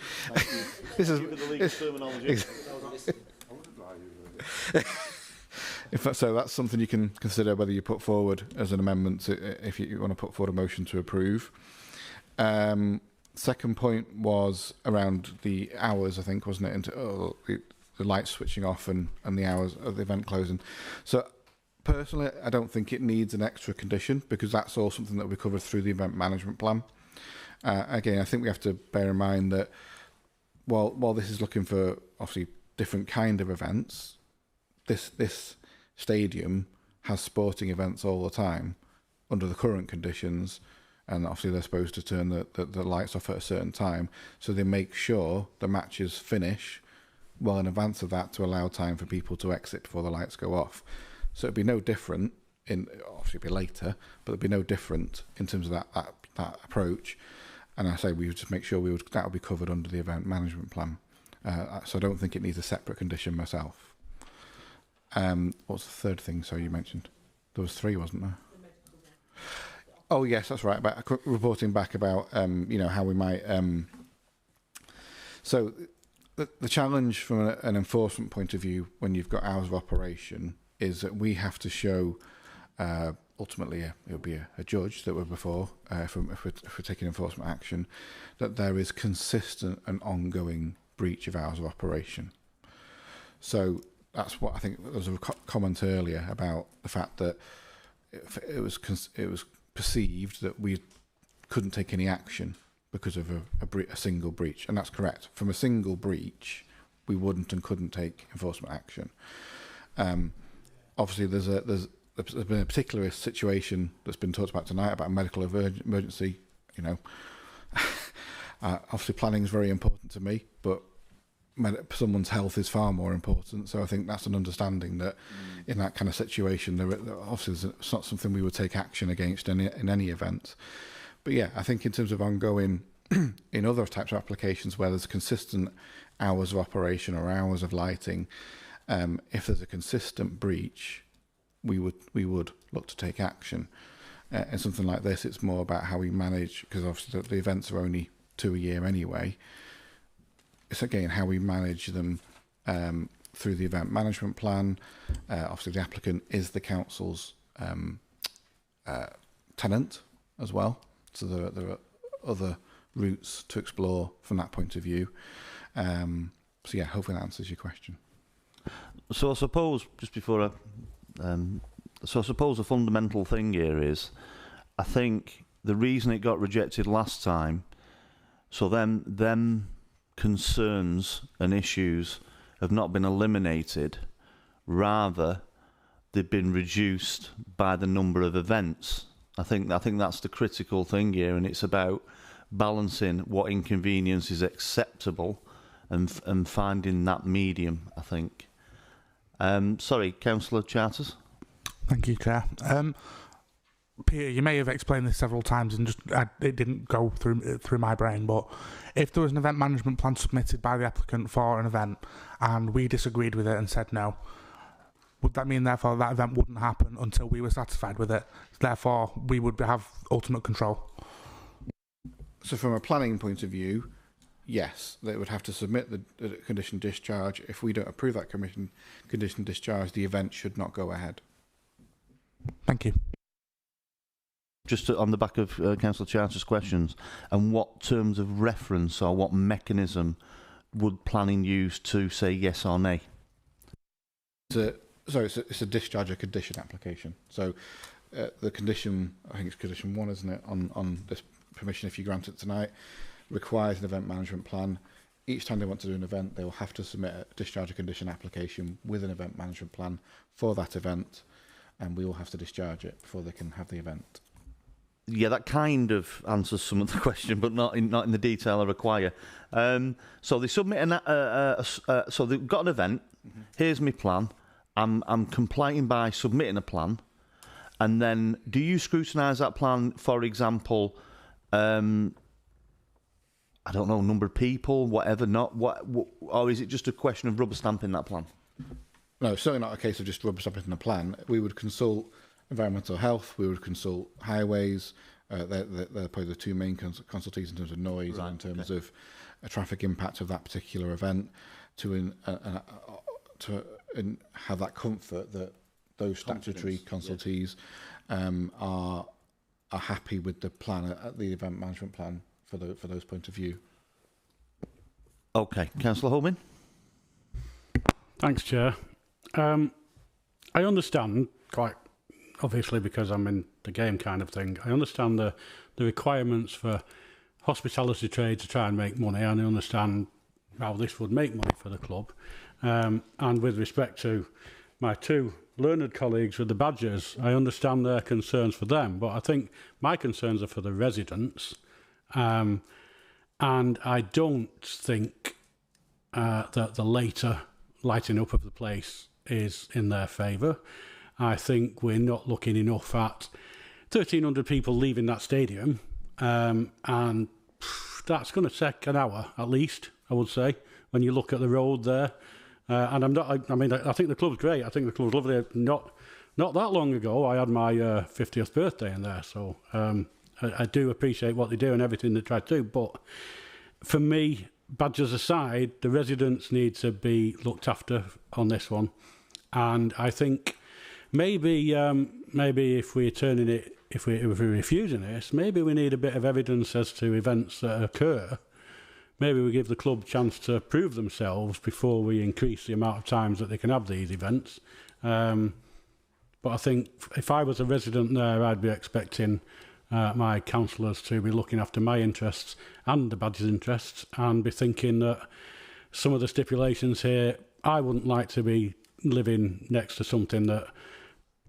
This is for the legal terminology. In fact, so that's something you can consider whether you put forward as an amendment if you want to put forward a motion to approve. Second point was around the hours, I think, wasn't it? Into the lights switching off and the hours of the event closing. So personally, I don't think it needs an extra condition because that's all something that we covered through the event management plan. Again, I think we have to bear in mind that while this is looking for obviously different kind of events, this stadium has sporting events all the time under the current conditions, and obviously they're supposed to turn the lights off at a certain time, so they make sure the matches finish well in advance of that to allow time for people to exit before the lights go off. So it'd be no different obviously it'd be later, but it'd be no different in terms of that approach. And I say we would just make sure that would be covered under the event management plan. So I don't think it needs a separate condition myself. What's the third thing? So you mentioned there was 3, wasn't there? Oh yes, that's right. About reporting back about how we might. So the challenge from an enforcement point of view when you've got hours of operation is that we have to show. Ultimately, it'll be a judge that we're before, if we're taking enforcement action, that there is consistent and ongoing breach of hours of operation. So that's what I think. There was a comment earlier about the fact that it was perceived that we couldn't take any action because of a single breach, and that's correct. From a single breach, we wouldn't and couldn't take enforcement action. Obviously, there's been a particular situation that's been talked about tonight about a medical emergency. Obviously planning is very important to me, but someone's health is far more important. So I think that's an understanding that in that kind of situation, obviously it's not something we would take action against in any event. But yeah, I think in terms of ongoing in other types of applications where there's consistent hours of operation or hours of lighting, if there's a consistent breach, we would look to take action. And something like this, it's more about how we manage, because obviously the events are only 2 a year anyway. It's again how we manage them through the event management plan. Obviously the applicant is the council's tenant as well, so there are other routes to explore from that point of view. So yeah, hopefully that answers your question. So I suppose, just before so I suppose the fundamental thing here is, I think the reason it got rejected last time, so them concerns and issues have not been eliminated, rather they've been reduced by the number of events. I think that's the critical thing here, and it's about balancing what inconvenience is acceptable and finding that medium, I think. Sorry, Councillor Charters. Thank you, Chair. Peter, you may have explained this several times and it didn't go through my brain, but if there was an event management plan submitted by the applicant for an event and we disagreed with it and said no, would that mean therefore that event wouldn't happen until we were satisfied with it? Therefore, we would have ultimate control? So from a planning point of view, yes, they would have to submit the condition discharge. If we don't approve that condition discharge, the event should not go ahead. Thank you. Just on the back of Councillor Charter's questions, and what terms of reference or what mechanism would planning use to say yes or nay? It's a discharge of condition application. So the condition, I think it's condition 1, isn't it, on this permission, if you grant it tonight, requires an event management plan. Each time they want to do an event, they will have to submit a discharge of condition application with an event management plan for that event, and we will have to discharge it before they can have the event. Yeah, that kind of answers some of the question, but not in the detail I require. So they submit so they've got an event. Mm-hmm. Here's my plan. I'm complying by submitting a plan, and then do you scrutinise that plan? For example, I don't know, number of people, whatever. Or is it just a question of rubber stamping that plan? No, certainly not a case of just rubber stamping in a plan. We would consult environmental health, we would consult highways. They're probably the two main consultees in terms of noise and in terms of a traffic impact of that particular event, to have that comfort that those statutory consultees are happy with the plan, the event management plan for those point of view. Okay, Councillor Holman. Thanks, Chair. I understand, quite obviously because I'm in the game kind of thing, I understand the requirements for hospitality trade to try and make money, and I understand how this would make money for the club. And with respect to my two learned colleagues with the badgers, I understand their concerns for them, but I think my concerns are for the residents. And I don't think that the later lighting up of the place is in their favour. I think we're not looking enough at 1,300 people leaving that stadium, and that's going to take an hour at least, I would say, when you look at the road there. And I think the club's great. I think the club's lovely. Not that long ago, I had my 50th birthday in there, so I do appreciate what they do and everything they try to do. But for me, badgers aside, the residents need to be looked after on this one. And I think maybe if we're turning it, if we're refusing this, maybe we need a bit of evidence as to events that occur. Maybe we give the club a chance to prove themselves before we increase the amount of times that they can have these events. But I think if I was a resident there, I'd be expecting my councillors to be looking after my interests and the badgers' interests, and be thinking that some of the stipulations here, I wouldn't like to be living next to something that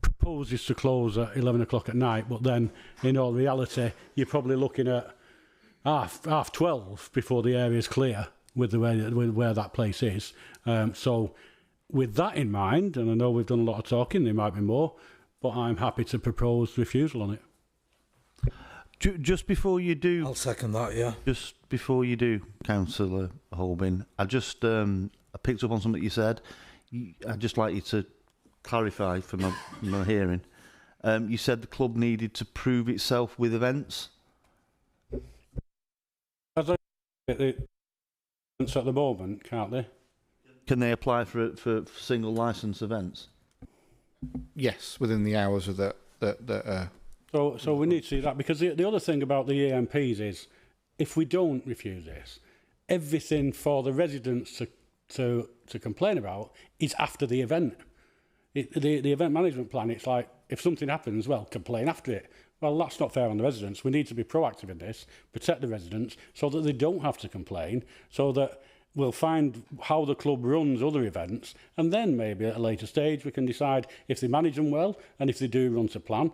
proposes to close at 11 o'clock at night, but then in all reality you're probably looking at half 12 before the area is clear with the way where that place is. So with that in mind, and I know we've done a lot of talking, there might be more, but I'm happy to propose refusal on it. Just before you do, I'll second that. Yeah. Just before you do, Councillor Holbin, I just I picked up on something you said. I'd just like you to clarify for my hearing. You said the club needed to prove itself with events. As I say, events at the moment, can't they? Can they apply for single licence events? Yes, within the hours of that. So we need to see that, because the other thing about the EMPs is, if we don't refuse this, everything for the residents to complain about is after the event. The event management plan, it's like, if something happens, well, complain after it. Well, that's not fair on the residents. We need to be proactive in this, protect the residents, so that they don't have to complain, so that we'll find how the club runs other events, and then maybe at a later stage we can decide if they manage them well, and if they do run to plan,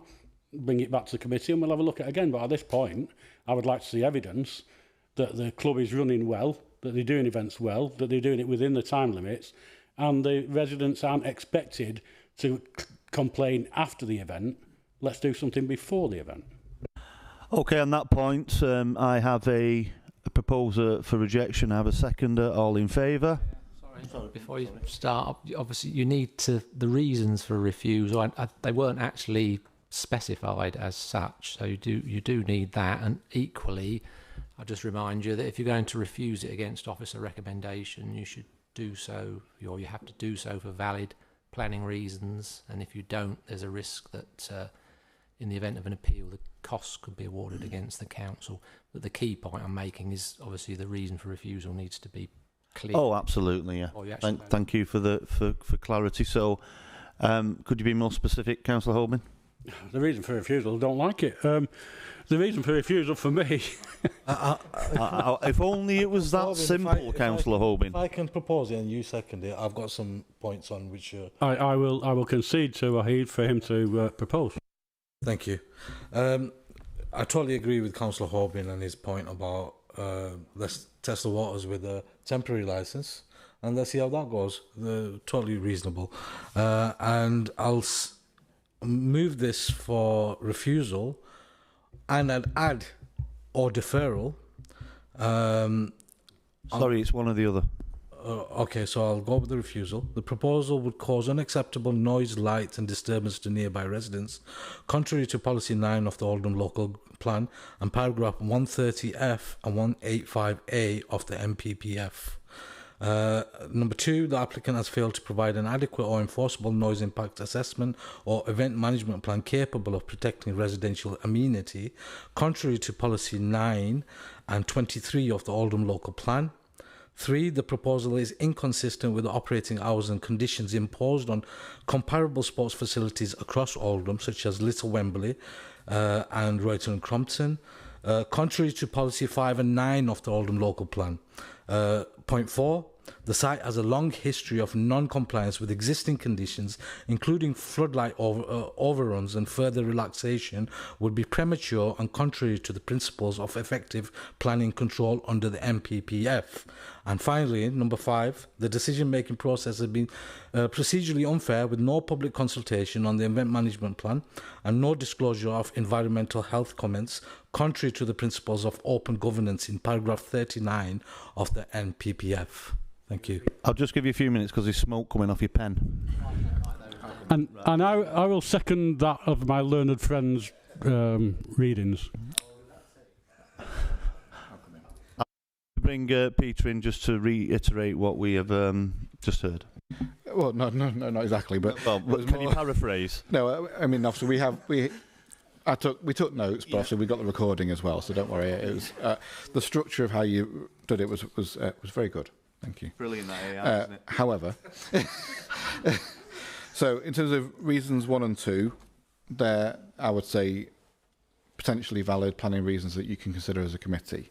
bring it back to the committee and we'll have a look at it again. But at this point, I would like to see evidence that the club is running well, that they're doing events well, that they're doing it within the time limits, and the residents aren't expected to complain after the event. Let's do something before the event. Okay, on that point, I have a proposer for rejection. I have a seconder. All in favour? Sorry, before you start, obviously you need the reasons for refusal. They weren't actually specified as such, so you do need that. And equally, I just remind you that if you're going to refuse it against officer recommendation, you should do so, or you have to do so for valid planning reasons. And if you don't, there's a risk that in the event of an appeal, the costs could be awarded against the council. But the key point I'm making is obviously the reason for refusal needs to be clear. Oh, absolutely, yeah. Thank you for clarity. So, could you be more specific, Councillor Holman? The reason for refusal, I don't like it. The reason for refusal for me... if only it was that simple, Councillor Holman. If I can propose it and you second it, I've got some points on which... I will concede to Wahid for him to propose. Thank you. I totally agree with Councillor Horbin and his point about let's test the waters with a temporary licence and let's see how that goes. Totally reasonable. And I'll move this for refusal, and I'd add or deferral. Sorry, it's one or the other. Okay, so I'll go with the refusal. The proposal would cause unacceptable noise, light and disturbance to nearby residents, contrary to Policy 9 of the Oldham Local Plan and paragraph 130F and 185A of the MPPF. Number 2, the applicant has failed to provide an adequate or enforceable noise impact assessment or event management plan capable of protecting residential amenity, contrary to Policy 9 and 23 of the Oldham Local Plan. 3, the proposal is inconsistent with the operating hours and conditions imposed on comparable sports facilities across Oldham, such as Little Wembley and Royton and Crompton, contrary to Policy 5 and 9 of the Oldham Local Plan. Point 4, the site has a long history of non-compliance with existing conditions, including floodlight overruns, and further relaxation would be premature and contrary to the principles of effective planning control under the MPPF. And finally, number 5, the decision-making process has been procedurally unfair, with no public consultation on the event management plan and no disclosure of environmental health comments, contrary to the principles of open governance in paragraph 39 of the NPPF. Thank you. I'll just give you a few minutes because there's smoke coming off your pen. And I will second that of my learned friend's readings. I'll bring Peter in just to reiterate what we have just heard. Well, no, not exactly. But well, can you paraphrase? No, I mean, obviously we took notes, but obviously we got the recording as well, so don't worry. It was the structure of how you did it was very good. Thank you. Brilliant, that AI, isn't it? However, so in terms of reasons 1 and 2, there I would say potentially valid planning reasons that you can consider as a committee.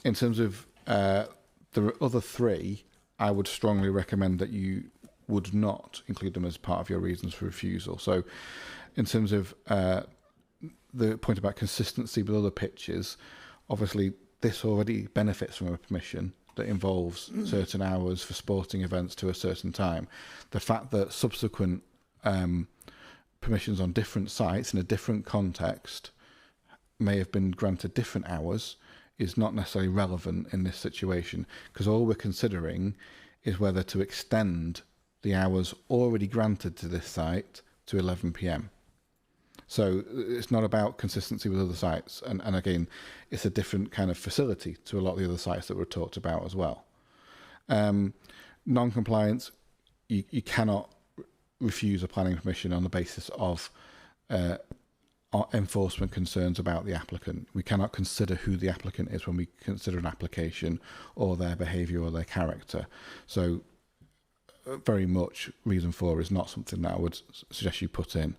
In terms of the other 3, I would strongly recommend that you would not include them as part of your reasons for refusal. So in terms of the point about consistency with other pitches, obviously this already benefits from a permission that involves certain hours for sporting events to a certain time. The fact that subsequent permissions on different sites in a different context may have been granted different hours is not necessarily relevant in this situation, because all we're considering is whether to extend the hours already granted to this site to 11 p.m. So it's not about consistency with other sites. And again, it's a different kind of facility to a lot of the other sites that were talked about as well. Non-compliance, you cannot refuse a planning permission on the basis of enforcement concerns about the applicant. We cannot consider who the applicant is when we consider an application, or their behaviour or their character. So very much reason 4 is not something that I would suggest you put in.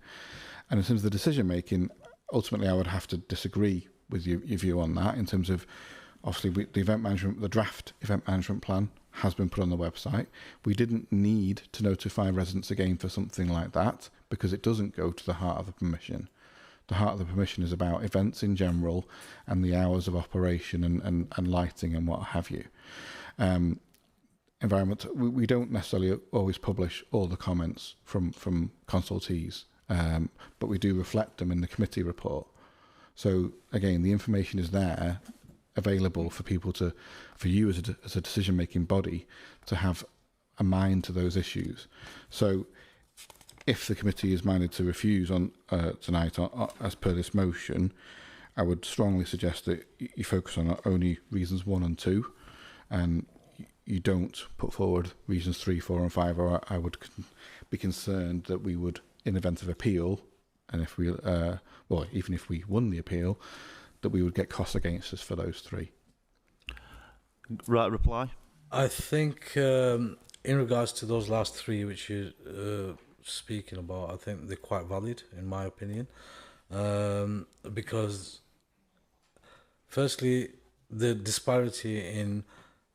And in terms of the decision making, ultimately I would have to disagree with your view on that, in terms of obviously the draft event management plan has been put on the website. We didn't need to notify residents again for something like that, because it doesn't go to the heart of the permission. The heart of the permission is about events in general and the hours of operation and lighting and what have you. Environment, we don't necessarily always publish all the comments from consultees, but we do reflect them in the committee report. So again, the information is there, available for people for you as a decision-making body to have a mind to those issues. So if the committee is minded to refuse on tonight as per this motion, I would strongly suggest that you focus on only reasons 1 and 2, and you don't put forward reasons 3, 4 and 5, or I would be concerned that we would, in event of appeal, and if we, even if we won the appeal, that we would get costs against us for those 3. Right, reply? I think in regards to those last 3 which you're speaking about, I think they're quite valid in my opinion, because firstly, the disparity in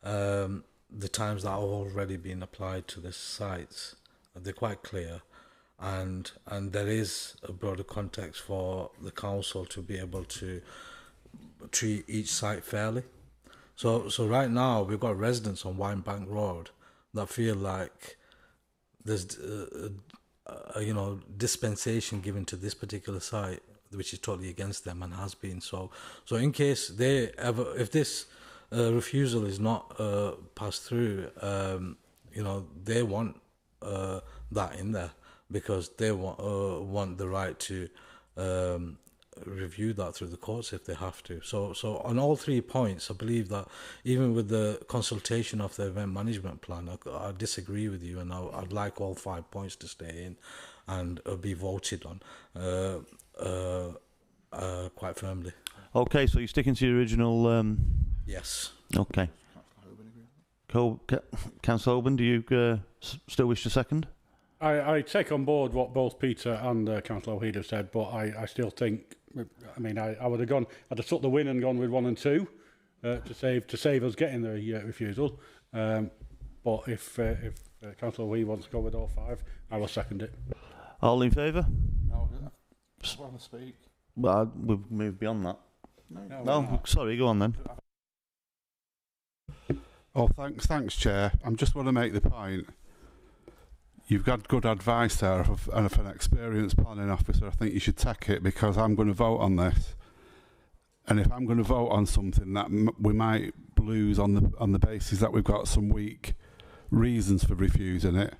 the times that have already been applied to the sites, they're quite clear, and there is a broader context for the council to be able to treat each site fairly. So right now we've got residents on Winebank Road that feel like there's dispensation given to this particular site, which is totally against them and has been. So in case if this refusal is not passed through, they want that in there because they want the right to review that through the courts if they have to. So on all 3 points, I believe that even with the consultation of the event management plan, I disagree with you, and I'd like all 5 points to stay in and be voted on quite firmly. Okay, so you're sticking to your original... Yes. Okay. Councillor Oldham, do you still wish to second? I take on board what both Peter and Councillor O'Heed have said, but I still think, I would have gone, I'd have took the win and gone with 1 and 2 to save us getting the refusal. But if Councillor O'Heed wants to go with all 5, I will second it. All in favour? No, I want to speak. Well, we've moved beyond that. No, sorry, go on then. Oh, thanks, Chair. I just want to make the point. You've got good advice there, and if an experienced planning officer, I think you should take it, because I'm going to vote on this. And if I'm going to vote on something that we might lose on the basis that we've got some weak reasons for refusing it,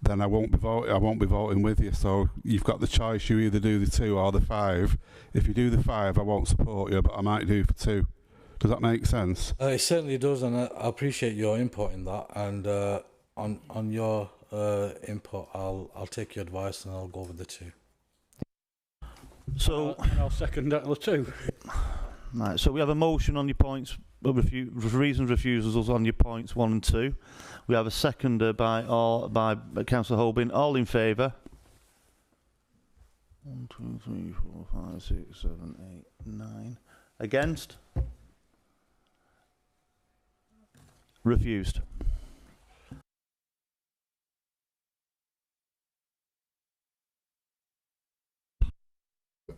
then I won't be voting with you. So you've got the choice. You either do the 2 or the 5. If you do the 5, I won't support you, but I might do for 2. Does that make sense? It certainly does, and I appreciate your input in that. And on your input, I'll take your advice and I'll go with the 2. So I'll second that the 2. Right. So we have a motion on your points, reasons refusals on your points 1 and 2. We have a seconder by Councillor Holbein. All in favour? 1, 2, 3, 4, 5, 6, 7, 8, 9. Against? Refused.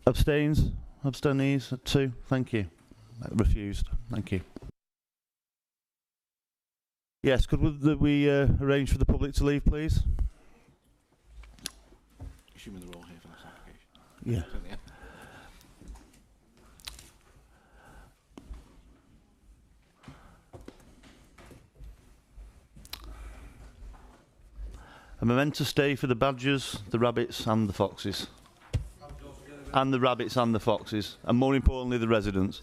Abstains? Abstainees? 2. Thank you. Refused. Thank you. Yes, could we arrange for the public to leave, please? Assuming they're all here for this application. Yeah. A momentous day for the badgers, the rabbits and the foxes. And the rabbits and the foxes. And more importantly, the residents.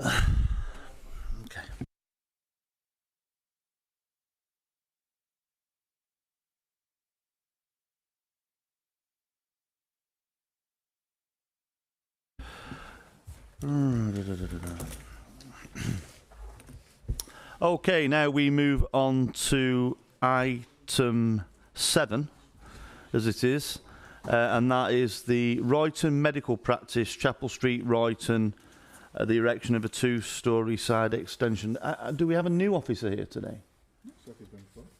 Okay. Okay, now we move on to item 7, as it is, and that is the Royton Medical Practice, Chapel Street, Royton, the erection of a 2-storey side extension. Do we have a new officer here today?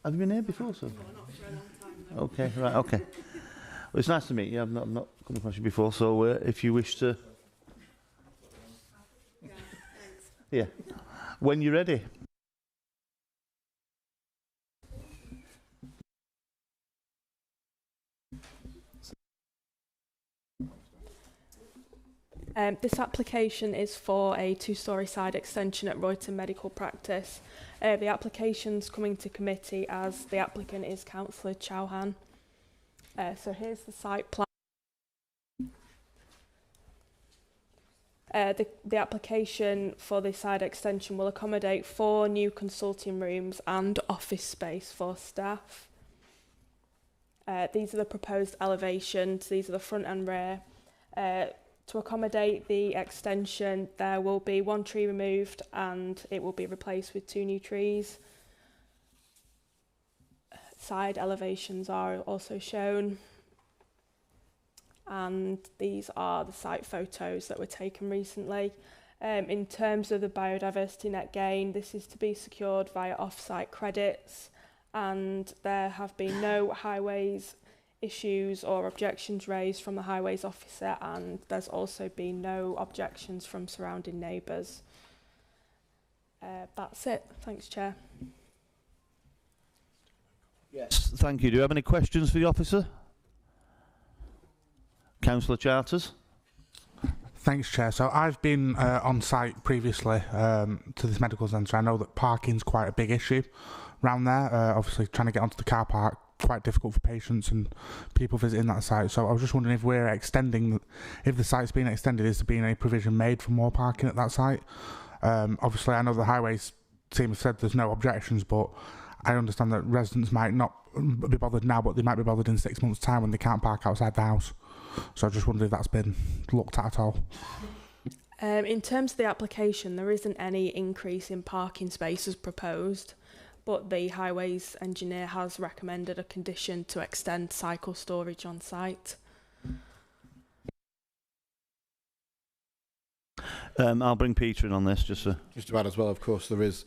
Have you been here before, sir? Okay, right, okay. Well, it's nice to meet you. I've not come across you before, so if you wish to... Yeah. When you're ready. This application is for a 2-storey side extension at Royton Medical Practice. The application's coming to committee as the applicant is Councillor Chauhan. So here's the site plan. The application for the side extension will accommodate 4 new consulting rooms and office space for staff. These are the proposed elevations. These are the front and rear. To accommodate the extension, there will be 1 tree removed and it will be replaced with 2 new trees. Side elevations are also shown. And these are the site photos that were taken recently. In terms of the biodiversity net gain, this is to be secured via off-site credits, and there have been no highways issues or objections raised from the highways officer, and there's also been no objections from surrounding neighbours. That's it. Thanks, Chair. Yes, thank you. Do you have any questions for the officer? Councillor Charters. Thanks, Chair. So I've been on site previously to this medical centre. I know that parking's quite a big issue around there. Obviously, trying to get onto the car park, quite difficult for patients and people visiting that site. So I was just wondering if we're extending, if the site's being extended, is there being any provision made for more parking at that site? Obviously, I know the highways team have said there's no objections, but I understand that residents might not be bothered now, but they might be bothered in 6 months' time when they can't park outside the house. So I just wondered if that's been looked at all. In terms of the application, there isn't any increase in parking spaces proposed, but the highways engineer has recommended a condition to extend cycle storage on site. I'll bring Peter in on this just to add as well. Of course, there is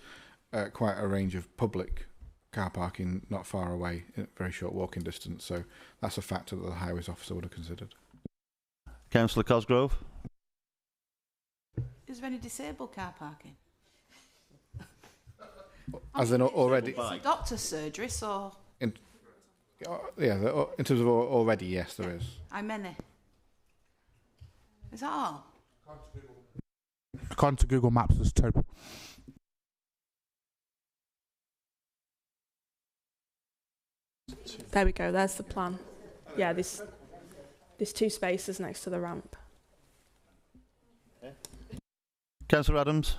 quite a range of public car parking not far away, in very short walking distance. So that's a factor that the highways officer would have considered. Councillor Cosgrove. Is there any disabled car parking? As in already, it's a doctor's surgery, so in terms of already, yes, there is. how many? Is that all? According to Google Maps, there's 2. There we go, there's the plan. Yeah, there's 2 spaces next to the ramp. Councillor Adams.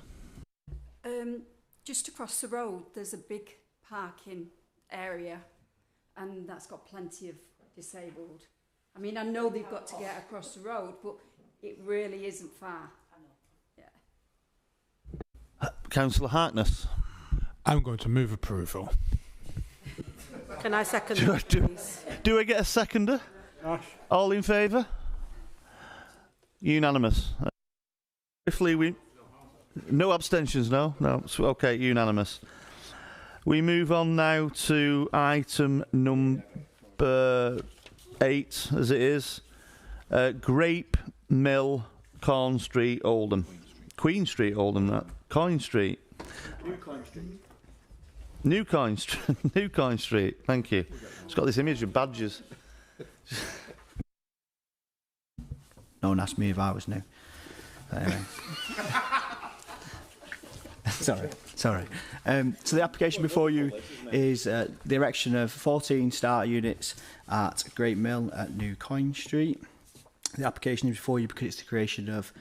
Just across the road, there's a big parking area, and that's got plenty of disabled. I mean, I know they've got to get across the road, but it really isn't far. Yeah. Councillor Harkness. I'm going to move approval. Can I second that, please? Do I get a seconder? Ash. All in favour? Unanimous. Briefly, no abstentions, no? No, okay, unanimous. We move on now to item number 8, as it is. Grape Mill, Corn Street, Oldham. Queen Street, Oldham, that. Coin Street. New Coin Street. New Coin Street, thank you. It's got this image of badgers. No one asked me if I was new. Anyway. Sorry. So the application before you is the erection of 14 starter units at Great Mill at New Coin Street. The application is before you because it's the creation of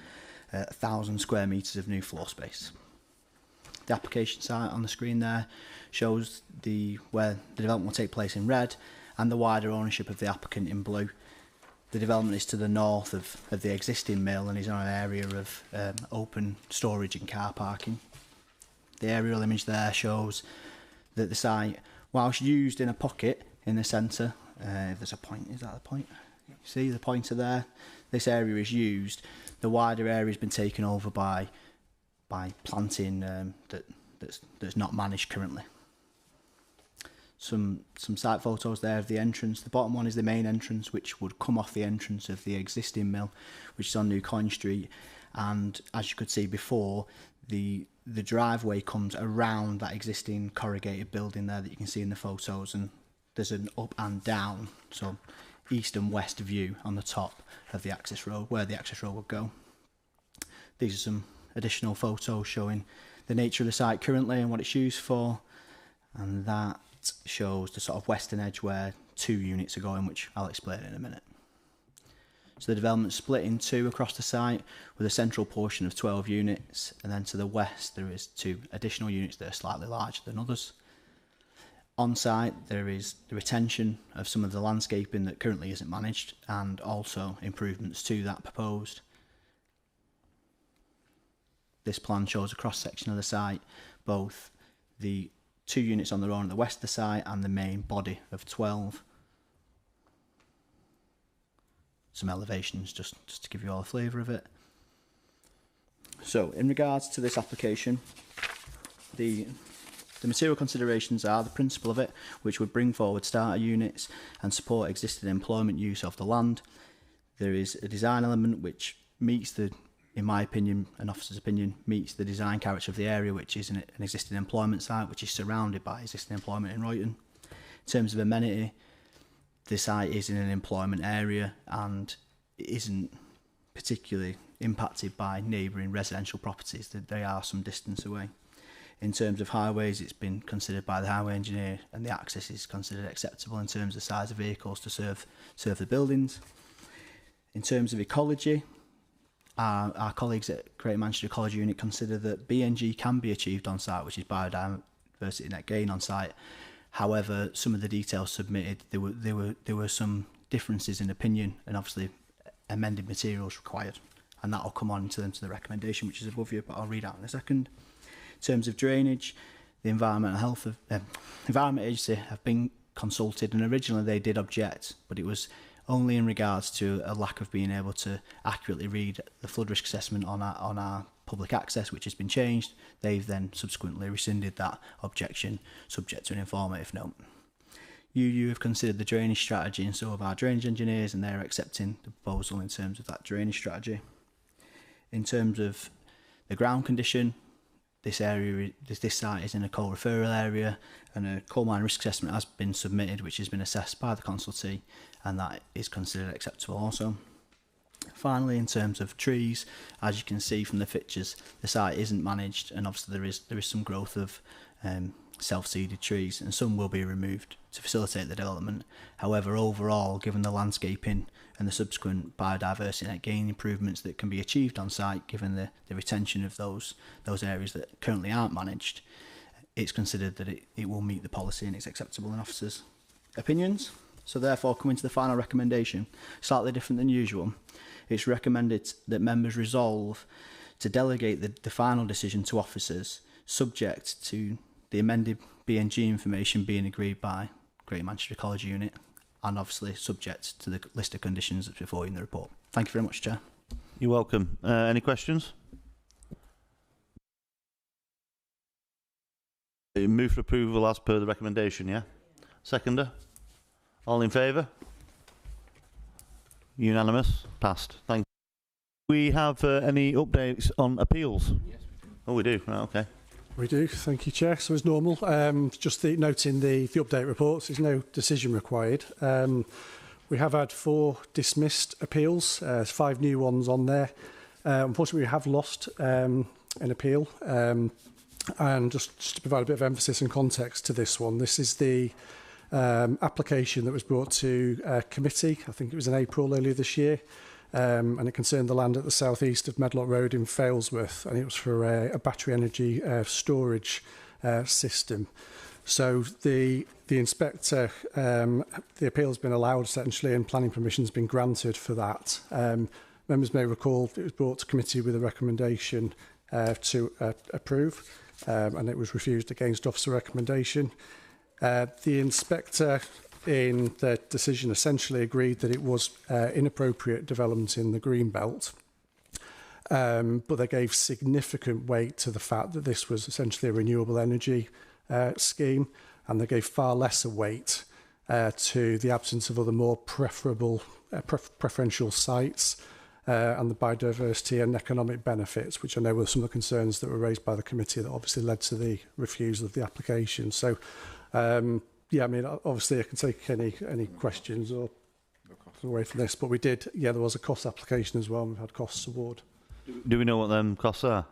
1,000 square metres of new floor space. The application site on the screen there shows where the development will take place in red and the wider ownership of the applicant in blue. The development is to the north of the existing mill and is on an area of open storage and car parking. The aerial image there shows that the site, whilst used in a pocket in the centre, if there's a point, is that the point? See the pointer there? This area is used. The wider area has been taken over by planting that's not managed currently. Some site photos there of the entrance. The bottom one is the main entrance, which would come off the entrance of the existing mill, which is on New Coin Street. And as you could see before, the driveway comes around that existing corrugated building there that you can see in the photos, and there's an up and down, so east and west view on the top of the access road, where the access road would go. These are some additional photos showing the nature of the site currently and what it's used for, and that shows the sort of western edge where 2 units are going, which I'll explain in a minute. So the development is split in 2 across the site with a central portion of 12 units, and then to the west there is 2 additional units that are slightly larger than others. On site there is the retention of some of the landscaping that currently isn't managed, and also improvements to that proposed. This plan shows a cross section of the site, both the 2 units on their own at the west of the site and the main body of 12. Some elevations just to give you all a flavour of it. So in regards to this application, the material considerations are the principle of it, which would bring forward starter units and support existing employment use of the land. There is a design element which meets in my opinion, an officer's opinion, meets the design character of the area, which is an existing employment site, which is surrounded by existing employment in Royton. In terms of amenity, the site is in an employment area and it isn't particularly impacted by neighbouring residential properties, that they are some distance away. In terms of highways, it's been considered by the highway engineer, and the access is considered acceptable in terms of size of vehicles to serve the buildings. In terms of ecology, our colleagues at Greater Manchester Ecology Unit consider that BNG can be achieved on site, which is biodiversity net gain on site. However, some of the details submitted, there were some differences in opinion, and obviously amended materials required, and that will come on to the recommendation, which is above you, but I'll read out in a second. In terms of drainage, the Environment Agency have been consulted, and originally they did object, but it was only in regards to a lack of being able to accurately read the flood risk assessment on our public access, which has been changed. They've then subsequently rescinded that objection, subject to an informative note. You have considered the drainage strategy, and so have our drainage engineers, and they're accepting the proposal in terms of that drainage strategy. In terms of the ground condition, this site is in a coal referral area, and a coal mine risk assessment has been submitted, which has been assessed by the consultee, and that is considered acceptable also. Finally, in terms of trees, as you can see from the pictures, the site isn't managed, and obviously there is some growth of self-seeded trees, and some will be removed to facilitate the development. However, overall, given the landscaping and the subsequent biodiversity net gain improvements that can be achieved on site, given the retention of those areas that currently aren't managed, it's considered that it will meet the policy and it's acceptable in officers' opinions. So therefore, coming to the final recommendation, slightly different than usual, it's recommended that members resolve to delegate the final decision to officers, subject to the amended BNG information being agreed by Greater Manchester Ecology Unit, and obviously subject to the list of conditions that's before you in the report. Thank you very much, Chair. You're welcome. Any questions? Move for approval as per the recommendation, yeah? Seconder? All in favour? Unanimous? Passed. Thank you. We have any updates on appeals? Yes, we do. Oh, we do? Right, okay. We do, thank you, Chair. So as normal, just noting the update reports, there's no decision required. We have had 4 dismissed appeals, 5 new ones on there. Unfortunately, we have lost an appeal. And just to provide a bit of emphasis and context to this one, this is the application that was brought to committee, I think it was in April earlier this year. And it concerned the land at the southeast of Medlock Road in Failsworth, and it was for a battery energy storage system. So the inspector, the appeal has been allowed essentially, and planning permission has been granted for that. Members may recall it was brought to committee with a recommendation to approve, and it was refused against officer recommendation. The inspector in their decision essentially agreed that it was inappropriate development in the green belt, but they gave significant weight to the fact that this was essentially a renewable energy scheme, and they gave far lesser weight to the absence of other more preferential sites and the biodiversity and economic benefits, which I know were some of the concerns that were raised by the committee that obviously led to the refusal of the application. So yeah, I mean, obviously I can take any questions or away from this, but we did, yeah, there was a cost application as well, and we've had costs award. Do we know what them costs are?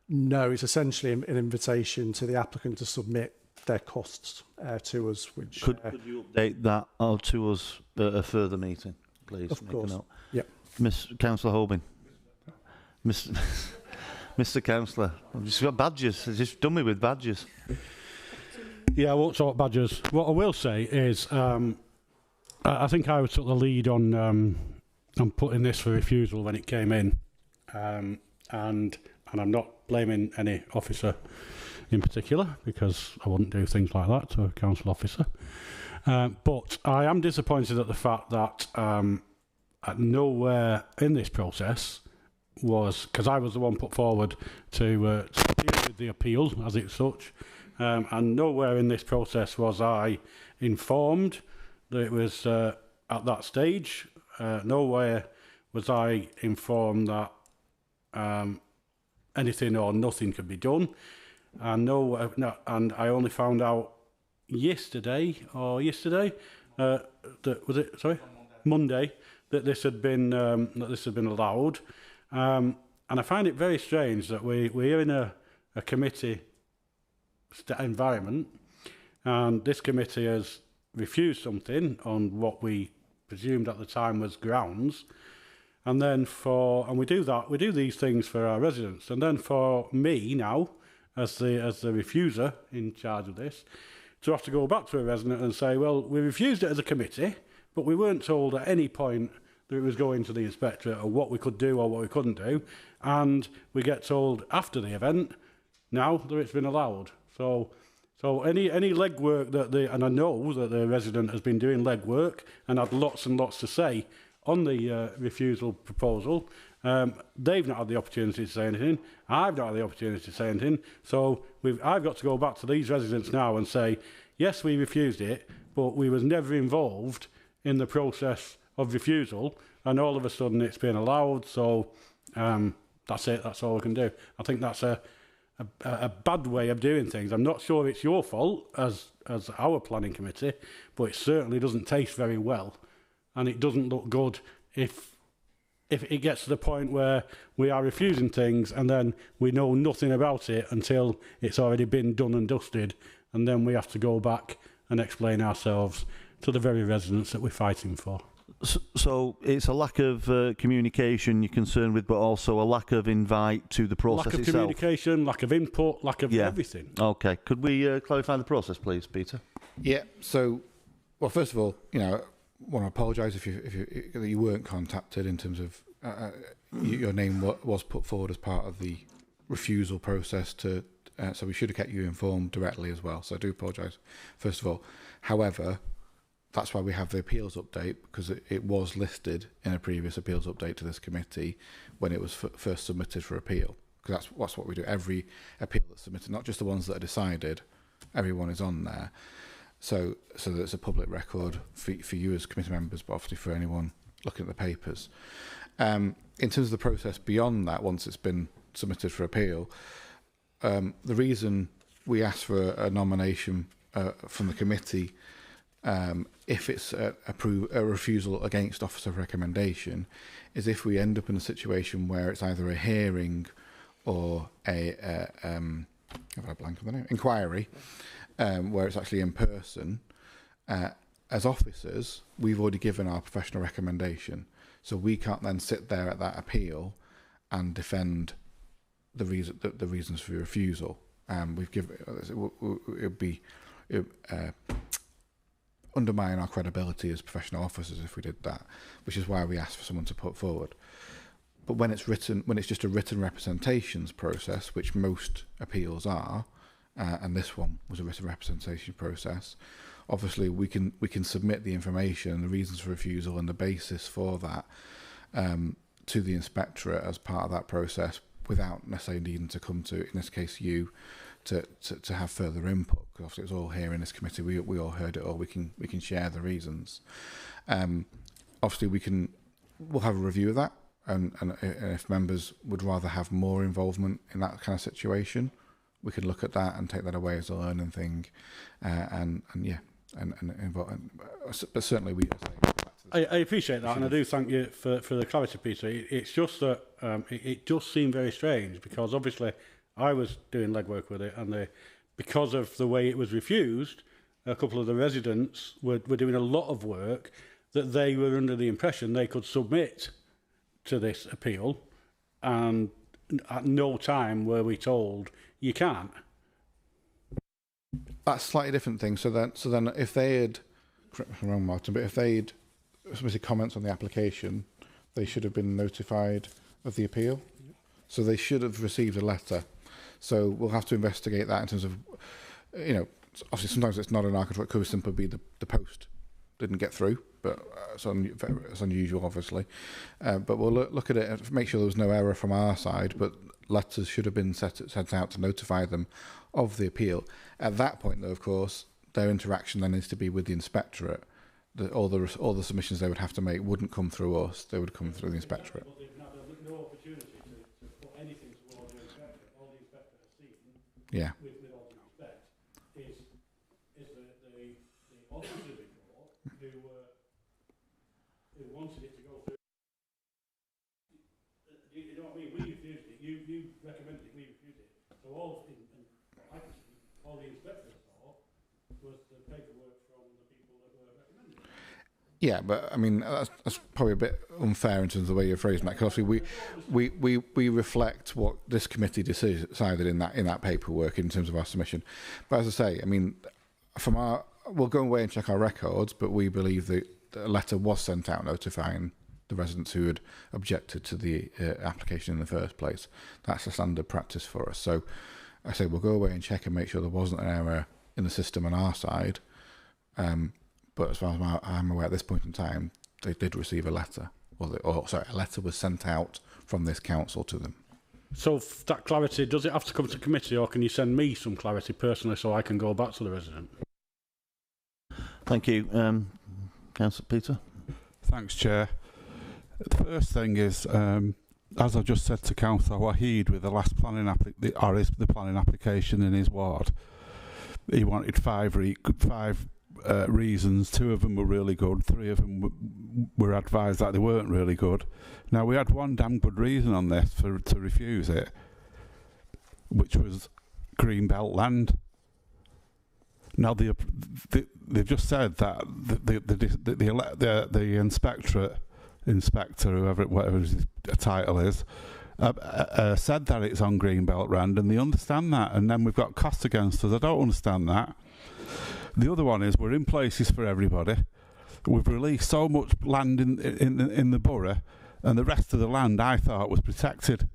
No, it's essentially an invitation to the applicant to submit their costs to us. Which could you update that to us at a further meeting, please? Of course. Yep. Miss Councillor Holbein. Mr. Councillor, I've just got badges. It's just done me with badges. Yeah, I won't talk badges. What I will say is, I think I took the lead on putting this for refusal when it came in, and I'm not blaming any officer in particular, because I wouldn't do things like that to a council officer. But I am disappointed at the fact that nowhere in this process was, because I was the one put forward to deal with the appeal as it's such. And nowhere in this process was I informed that it was at that stage. Nowhere was I informed that anything or nothing could be done. And and I only found out yesterday, that was it. Sorry, Monday, that this had been allowed, and I find it very strange that we're in a committee environment, and this committee has refused something on what we presumed at the time was grounds, and then we do these things for our residents, and then for me now, as the refuser in charge of this, to have to go back to a resident and say, well, we refused it as a committee, but we weren't told at any point that it was going to the inspectorate or what we could do or what we couldn't do, and we get told after the event now that it's been allowed. So any legwork and I know that the resident has been doing legwork and had lots and lots to say on the refusal proposal. They've not had the opportunity to say anything. I've not had the opportunity to say anything. So I've got to go back to these residents now and say, yes, we refused it, but we was never involved in the process of refusal, and all of a sudden it's been allowed. So that's it. That's all we can do. I think that's a bad way of doing things. I'm not sure it's your fault as our planning committee, but it certainly doesn't taste very well, and it doesn't look good if it gets to the point where we are refusing things and then we know nothing about it until it's already been done and dusted, and then we have to go back and explain ourselves to the very residents that we're fighting for. So it's a lack of communication you're concerned with, but also a lack of invite to the process itself. Lack of communication, lack of input, lack of everything. Okay. Could we clarify the process, please, Peter? Yeah. So, well, first of all, I want to apologise if you weren't contacted in terms of your name was put forward as part of the refusal process to. So we should have kept you informed directly as well. So I do apologise, first of all. However, that's why we have the appeals update, because it was listed in a previous appeals update to this committee when it was first submitted for appeal. Because that's what we do. Every appeal that's submitted, not just the ones that are decided, everyone is on there. So that it's a public record for you as committee members, but obviously for anyone looking at the papers. In terms of the process beyond that, once it's been submitted for appeal, the reason we ask for a nomination from the committee, if it's a refusal against officer recommendation, is if we end up in a situation where it's either a hearing or inquiry, where it's actually in person. As officers, we've already given our professional recommendation, so we can't then sit there at that appeal and defend the reasons for refusal. We've given it would undermine our credibility as professional officers if we did that, which is why we asked for someone to put forward. But when it's just a written representations process, which most appeals are, and this one was a written representation process, obviously we can submit the information, the reasons for refusal and the basis for that to the inspectorate as part of that process, without necessarily needing to come to, in this case, you, to have further input. Because obviously it was all here in this committee. We all heard it all. We can share the reasons. Obviously we'll have a review of that, and if members would rather have more involvement in that kind of situation, we could look at that and take that away as a learning thing, but certainly we. I appreciate that, and I do thank you for the clarity, Peter. It's just that it does seem very strange, because obviously I was doing legwork with it, and because of the way it was refused, a couple of the residents were doing a lot of work that they were under the impression they could submit to this appeal, and at no time were we told you can't. That's a slightly different thing. So then if they had, correct me if I'm wrong, Martin, but if they'd submitted comments on the application, they should have been notified of the appeal. So they should have received a letter. So we'll have to investigate that in terms of, obviously sometimes it's not an architect, it could simply be the post didn't get through, but it's unusual, obviously. But we'll look at it and make sure there was no error from our side, but letters should have been sent out to notify them of the appeal. At that point, though, of course, their interaction then needs to be with the inspectorate. All the submissions they would have to make wouldn't come through us; they would come through the inspectorate. But they've had no opportunity to put anything towards the inspector. All the inspector has seen, with all due respect, is the officer report who wanted it to go through. You know what I mean? We refused it. You recommended it. We refused it. So all the inspectors saw was the paperwork from the people that were recommending it. Yeah, but I mean that's probably a bit unfair in terms of the way you're phrasing that. Because obviously we reflect what this committee decided in that paperwork in terms of our submission. But as I say, I mean, we'll go away and check our records, but we believe that a letter was sent out notifying the residents who had objected to the application in the first place. That's a standard practice for us. So I say we'll go away and check and make sure there wasn't an error in the system on our side. But as far as I'm aware, at this point in time, they did receive a letter. A letter was sent out from this council to them. So for that clarity, does it have to come to committee, or can you send me some clarity personally so I can go back to the resident? Thank you. Councillor Peter. Thanks, Chair. The first thing is, as I just said to Councillor Waheed with the last planning application in his ward, he wanted five reasons. 2 of them were really good. 3 of them were advised that they weren't really good. Now, we had one damn good reason on this to refuse it, which was greenbelt land. Now, they've just said that the inspector, whatever his title is, said that it's on greenbelt land, and they understand that. And then we've got costs against us. I don't understand that. The other one is we're in places for everybody. We've released so much land in the borough, and the rest of the land I thought was protected.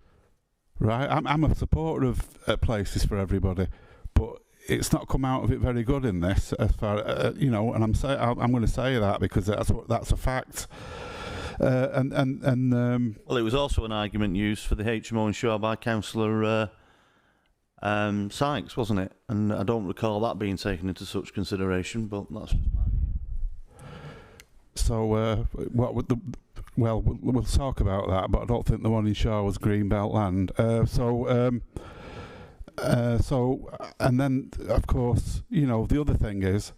Right? I'm a supporter of places for everybody, but it's not come out of it very good in this, as far and I'm going to say that because that's a fact. Well, it was also an argument used for the HMO in Shaw by Councillor Sykes, wasn't it? And I don't recall that being taken into such consideration, but that's just mine. So, we'll talk about that, but I don't think the one in Shaw was greenbelt land. And then, of course, the other thing is,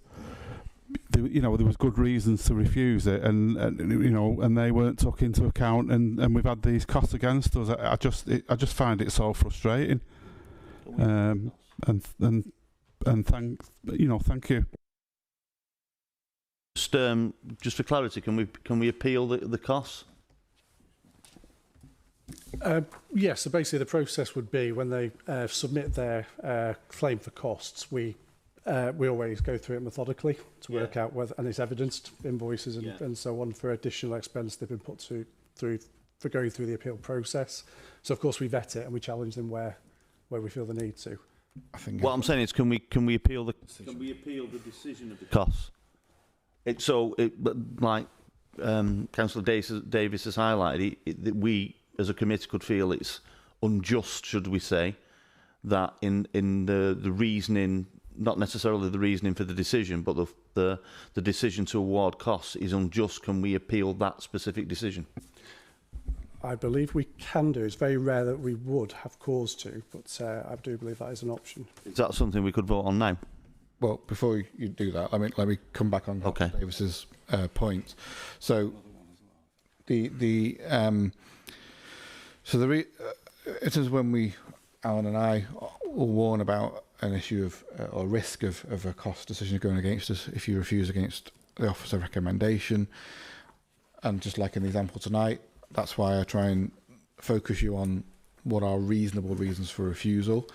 there was good reasons to refuse it, and they weren't took into account, and we've had these costs against us. I just find it so frustrating. And thank you. Just for clarity, can we appeal the costs? Yes. So basically, the process would be when they submit their claim for costs, we always go through it methodically to work out whether, and it's evidenced invoices and so on for additional expense they've been put through for going through the appeal process. So of course we vet it and we challenge them where we feel the need to. I think what I'm saying is, can we appeal the decision of the costs? Like Councillor Davis has highlighted, that we as a committee could feel it's unjust, should we say, that in the reasoning, not necessarily the reasoning for the decision, but the decision to award costs is unjust. Can we appeal that specific decision? I believe we can do. It's very rare that we would have cause to, but I do believe that is an option. Is that something we could vote on now? Well, before you do that, let me come back on Davis's point. So in terms of when Alan and I will warn about an issue of or risk of a cost decision going against us if you refuse against the officer recommendation, and just like in the example tonight, that's why I try and focus you on what are reasonable reasons for refusal.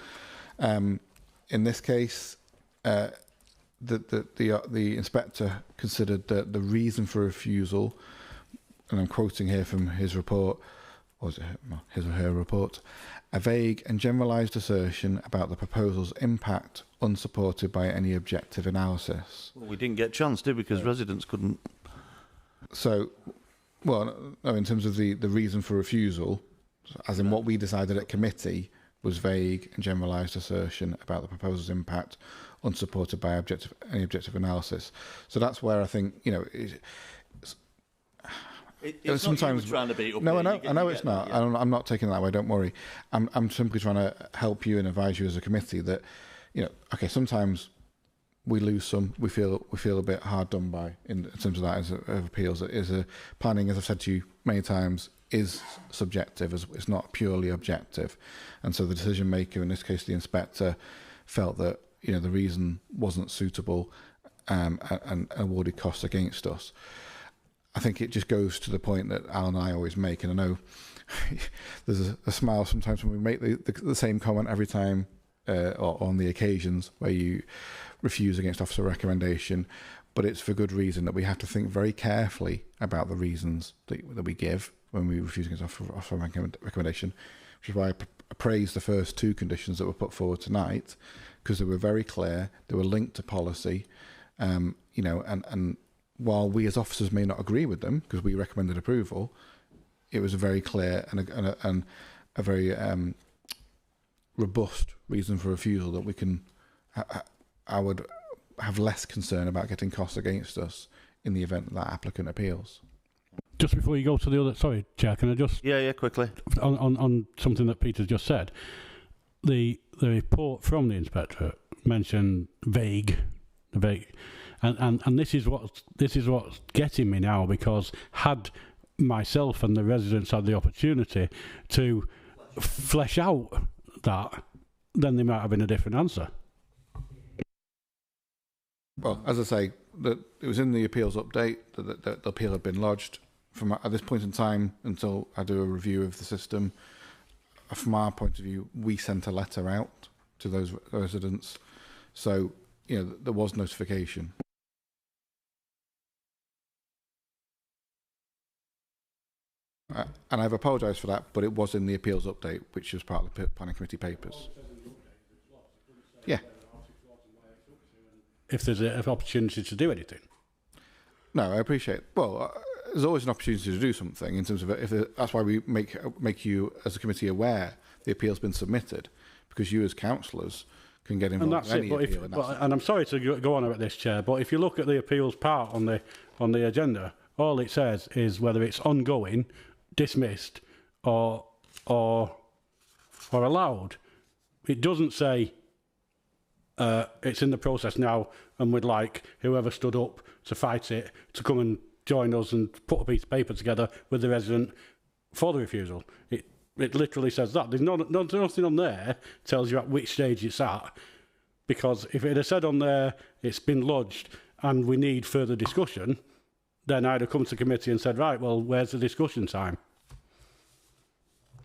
In this case, the inspector considered that the reason for refusal, and I'm quoting here from his report, or was it his or her report, a vague and generalised assertion about the proposal's impact unsupported by any objective analysis. Well, we didn't get a chance, did we? Because residents couldn't. So, well, no, in terms of the reason for refusal, as in what we decided at committee, was vague and generalised assertion about the proposal's impact unsupported by any objective analysis. So that's where I think, it's sometimes not you trying to beat up. No, I know it's not. I'm not taking it that way. Don't worry. I'm simply trying to help you and advise you as a committee that, okay, sometimes we lose some. We feel a bit hard done by in terms of that as of appeals. It is a planning, as I've said to you many times, is subjective. It's not purely objective, and so the decision maker, in this case the inspector, felt that the reason wasn't suitable, and awarded costs against us. I think it just goes to the point that Al and I always make, and I know there's a smile sometimes when we make the same comment every time, or on the occasions where you refuse against officer recommendation, but it's for good reason, that we have to think very carefully about the reasons that we give when we refuse against officer recommendation, which is why I praise the first two conditions that were put forward tonight, because they were very clear, they were linked to policy, and while we as officers may not agree with them because we recommended approval, it was a very clear and a very robust reason for refusal that we can. I would have less concern about getting costs against us in the event that applicant appeals. Just before you go to the other, sorry, Chair, can I just quickly on something that Peter just said. The report from the inspectorate mentioned vague, and this is what's getting me now, because had myself and the residents had the opportunity to flesh out that, then there might have been a different answer. Well, as I say, it was in the appeals update that the appeal had been lodged. From at this point in time, until I do a review of the system, from our point of view, we sent a letter out to those residents, so there was notification. And I've apologised for that, but it was in the appeals update, which was part of the planning committee papers. Yeah. If there's an opportunity to do anything. No, I appreciate. Well, there's always an opportunity to do something in terms of that's why we make you as a committee aware the appeal's been submitted, because you as councillors can get involved in any appeal. And I'm sorry to go on about this, Chair, but if you look at the appeals part on the agenda, all it says is whether it's ongoing, dismissed, or allowed. It doesn't say it's in the process now, and we'd like whoever stood up to fight it to come and join us and put a piece of paper together with the resident for the refusal. It literally says that. There's nothing on there tells you at which stage it's at, because if it had said on there it's been lodged and we need further discussion, then I'd have come to committee and said, right, well, where's the discussion time?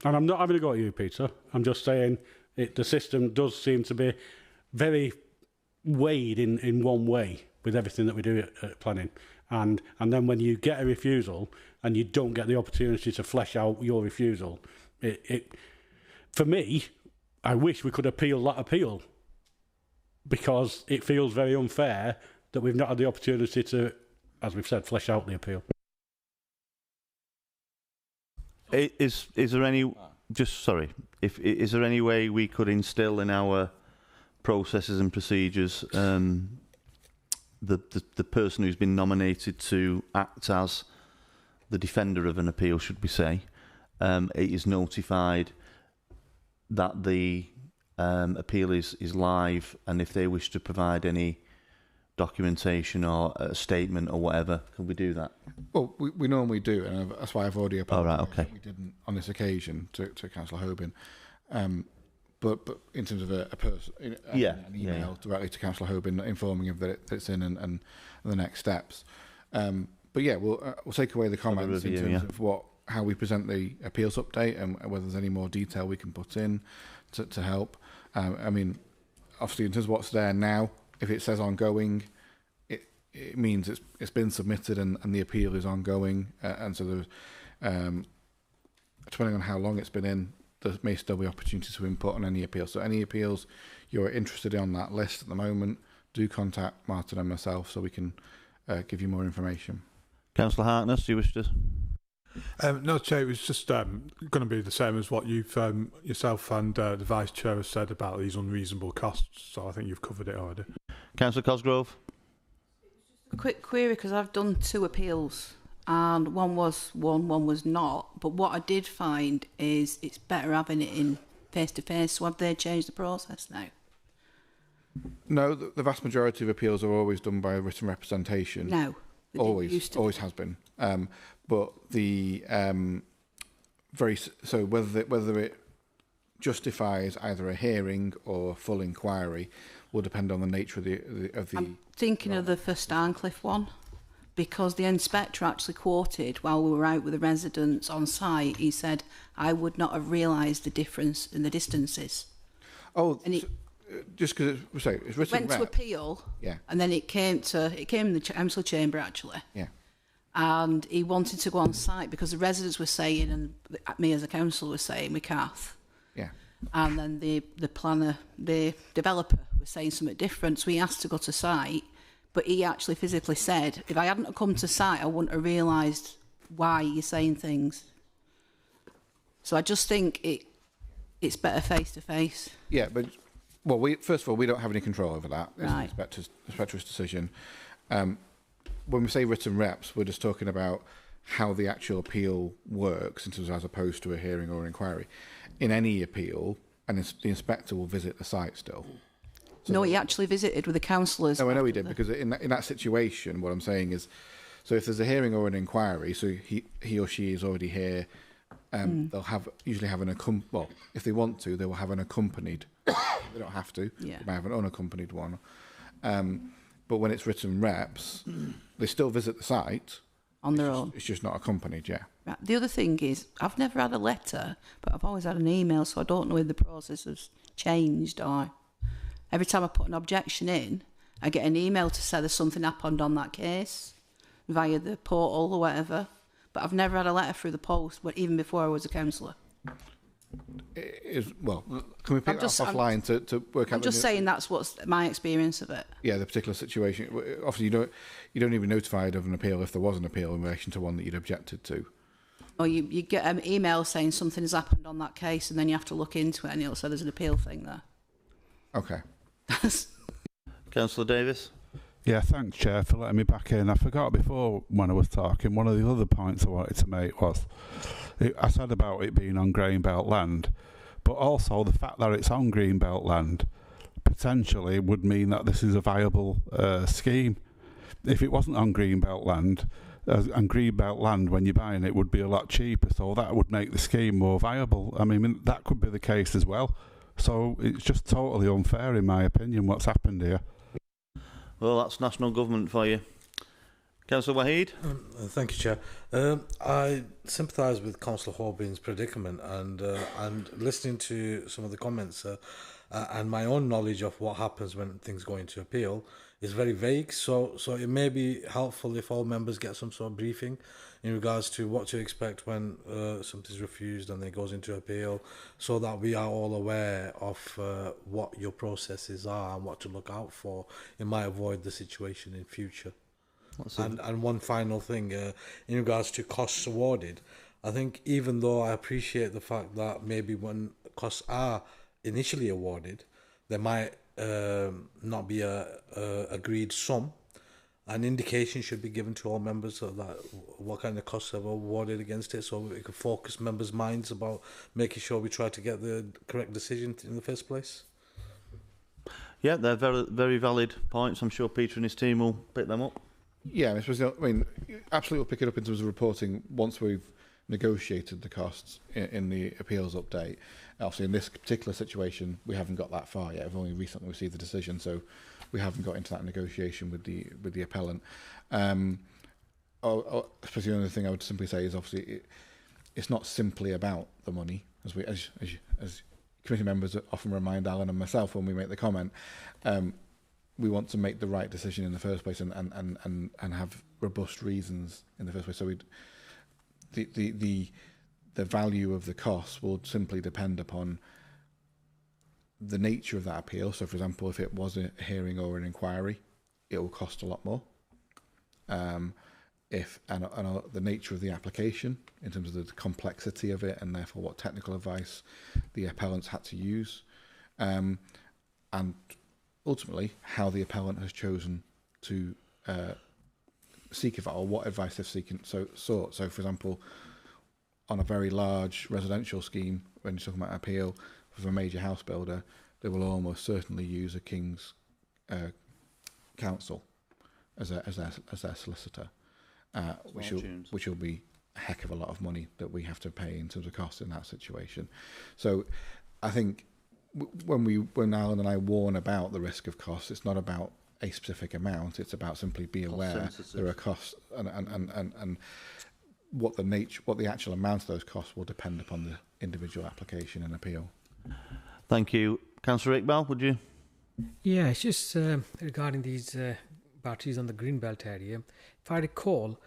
And I'm not having a go at you, Peter. I'm just saying the system does seem to be very weighed in one way with everything that we do at planning. And then when you get a refusal and you don't get the opportunity to flesh out your refusal, for me, I wish we could appeal that appeal, because it feels very unfair that we've not had the opportunity to, as we've said, flesh out the appeal. Is there any is there any way we could instill in our processes and procedures the person who's been nominated to act as the defender of an appeal, should we say, is notified that the appeal is live, and if they wish to provide any documentation or a statement or whatever, can we do that? Well, we normally do, and that's why I've already apologised. Oh, right, okay. We didn't on this occasion to Councillor Hoban. But in terms of a person, an email directly to Councillor Hoban informing him that it's in and the next steps. But yeah, we'll take away the comments in terms of how we present the appeals update and whether there's any more detail we can put in to help. I mean, obviously in terms of what's there now, if it says ongoing, it means it's been submitted and the appeal is ongoing, and so there's depending on how long it's been in, there may still be opportunity to input on any appeals. So any appeals you're interested in on that list at the moment, do contact Martin and myself so we can give you more information. Councillor Harkness, do you wish to? No, Chair, it was just going to be the same as what you've yourself and the Vice Chair has said about these unreasonable costs, so I think you've covered it already. Councillor Cosgrove? A quick query, because I've done 2 appeals, and one was not, but what I did find is it's better having it in face-to-face, so have they changed the process now? No, the vast majority of appeals are always done by written representation. No. Always has been. But the whether it justifies either a hearing or full inquiry will depend on the nature of the. I'm thinking of the first Arncliffe one, because the inspector actually quoted while we were out with the residents on site. He said, "I would not have realised the difference in the distances." Oh, and just because it's written. Went to appeal. Yeah. And then it came in the council chamber actually. Yeah. And he wanted to go on site because the residents were saying, and me as a councillor was saying, we can't. Yeah. And then the planner, the developer, was saying something different. So he asked to go to site, but he actually physically said, if I hadn't come to site, I wouldn't have realised why you're saying things. So I just think it's better face to face. Yeah, but first of all, we don't have any control over that. It's Right. the inspector's decision. When we say written reps, we're just talking about how the actual appeal works, as opposed to a hearing or inquiry. In any appeal, the inspector will visit the site still. So No, he actually visited with the councillors. No, I know he did, because in that situation, what I'm saying is, so if there's a hearing or an inquiry, so he or she is already here, they'll usually have if they want to, they will have an accompanied. They don't have to. Yeah. They might have an unaccompanied one. But when it's written reps, they still visit the site. On their own. It's just not accompanied, yeah. Right. The other thing is, I've never had a letter, but I've always had an email, so I don't know if the process has changed, or every time I put an objection in, I get an email to say there's something happened on that case via the portal or whatever. But I've never had a letter through the post, but even before I was a councillor. Can we pick that off offline to work out? I'm just saying that's what's my experience of it. Yeah, the particular situation. Obviously, you don't even be notified of an appeal if there was an appeal in relation to one that you'd objected to. Or you get an email saying something has happened on that case, and then you have to look into it, and it'll say there's an appeal thing there. Okay. Councillor Davis. Yeah, thanks, Chair, for letting me back in. I forgot before when I was talking, one of the other points I wanted to make was, I said about it being on Greenbelt land, but also the fact that it's on Greenbelt land potentially would mean that this is a viable scheme. If it wasn't on Greenbelt land, and Greenbelt land, when you're buying it, would be a lot cheaper, so that would make the scheme more viable. I mean, that could be the case as well. So it's just totally unfair, in my opinion, what's happened here. Well, that's national government for you. Councillor Wahid? Thank you, Chair. I sympathise with Councillor Horbin's predicament, and listening to some of the comments and my own knowledge of what happens when things go into appeal is very vague. So it may be helpful if all members get some sort of briefing in regards to what to expect when something's refused and then it goes into appeal, so that we are all aware of what your processes are and what to look out for. It might avoid the situation in future. And one final thing, in regards to costs awarded, I think even though I appreciate the fact that maybe when costs are initially awarded, there might not be a agreed sum, an indication should be given to all members of that what kind of costs are awarded against it, so we can focus members' minds about making sure we try to get the correct decision in the first place. Yeah, they're very, very valid points. I'm sure Peter and his team will pick them up. Yeah, I mean, absolutely we'll pick it up in terms of reporting once we've negotiated the costs in the appeals update. Obviously, in this particular situation, we haven't got that far yet. We've only recently received the decision, so we haven't got into that negotiation with the appellant. I suppose the only thing I would simply say is obviously it's not simply about the money, as committee members often remind Alan and myself when we make the comment. We want to make the right decision in the first place and have robust reasons in the first place. So the value of the costs will simply depend upon the nature of that appeal. So, for example, if it was a hearing or an inquiry, it will cost a lot more. The nature of the application, in terms of the complexity of it, and therefore what technical advice the appellants had to use, and ultimately how the appellant has chosen to seek advice, or what advice they've sought. So, for example, on a very large residential scheme, when you're talking about appeal with a major house builder, they will almost certainly use a King's council as their solicitor, which will be a heck of a lot of money that we have to pay in terms of costs in that situation. So I think when Alan and I warn about the risk of costs, it's not about a specific amount, it's about simply be aware there are costs, and what the actual amount of those costs will depend upon the individual application and appeal. Thank you. Councillor Iqbal, would you? Yeah, it's just regarding these batteries on the Greenbelt area. If I recall,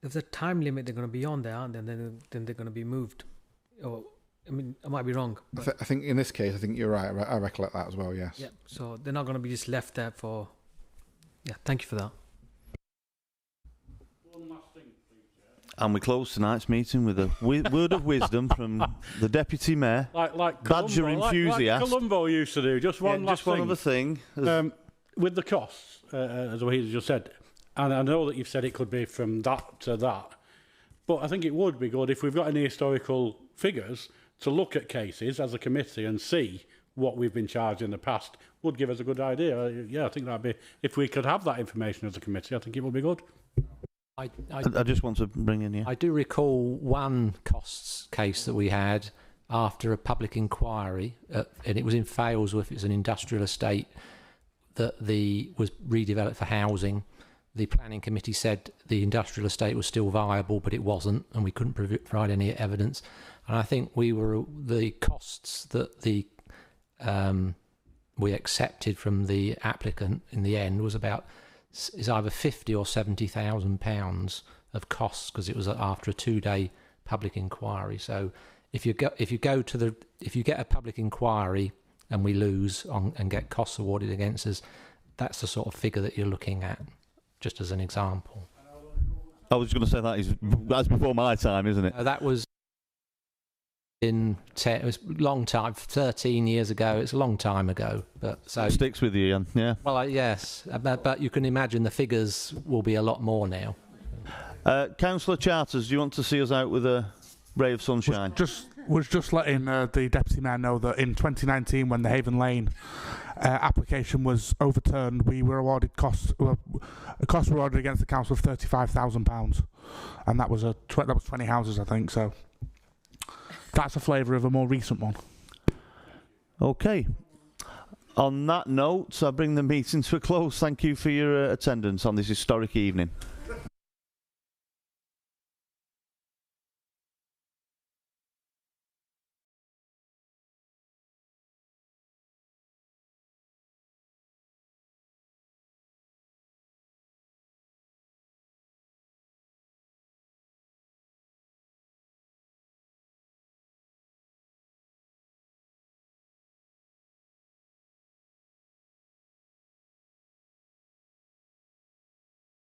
there's a time limit they're going to be on there, aren't they? And then they're going to be moved. Or, I mean, I might be wrong. I think in this case, I think you're right. I recollect that as well, yes. Yeah, so they're not going to be just left there for... Yeah, thank you for that. And we close tonight's meeting with a word of wisdom from the Deputy Mayor, like Badger Columbo, enthusiast. Like Columbo used to do. Just one last just one other thing. With the costs, as Wahid just said, and I know that you've said it could be from that to that, but I think it would be good if we've got any historical figures to look at cases as a committee and see what we've been charged in the past. Would give us a good idea. Yeah, I think that'd be, if we could have that information as a committee, I think it would be good. I just want to bring in, I do recall one costs case that we had after a public inquiry, and it was in Failsworth. It's an industrial estate that was redeveloped for housing. The planning committee said the industrial estate was still viable, but it wasn't, and we couldn't provide any evidence. And I think the costs that we accepted from the applicant in the end was is either £50,000 or £70,000 of costs, because it was after a 2-day public inquiry. So if you get a public inquiry and we lose and get costs awarded against us, that's the sort of figure that you're looking at, just as an example. I was going to say that's before my time, isn't it? That was it was a long time, 13 years ago. It's a long time ago, but so it sticks with you, Ian. Yeah. Well, yes, but you can imagine the figures will be a lot more now. Councillor Charters, do you want to see us out with a ray of sunshine? Was just letting the Deputy Mayor know that in 2019, when the Haven Lane application was overturned, we were awarded costs were awarded against the council of £35,000, and that was 20 houses, I think. So that's a flavour of a more recent one. Okay. On that note, I bring the meeting to a close. Thank you for your attendance on this historic evening.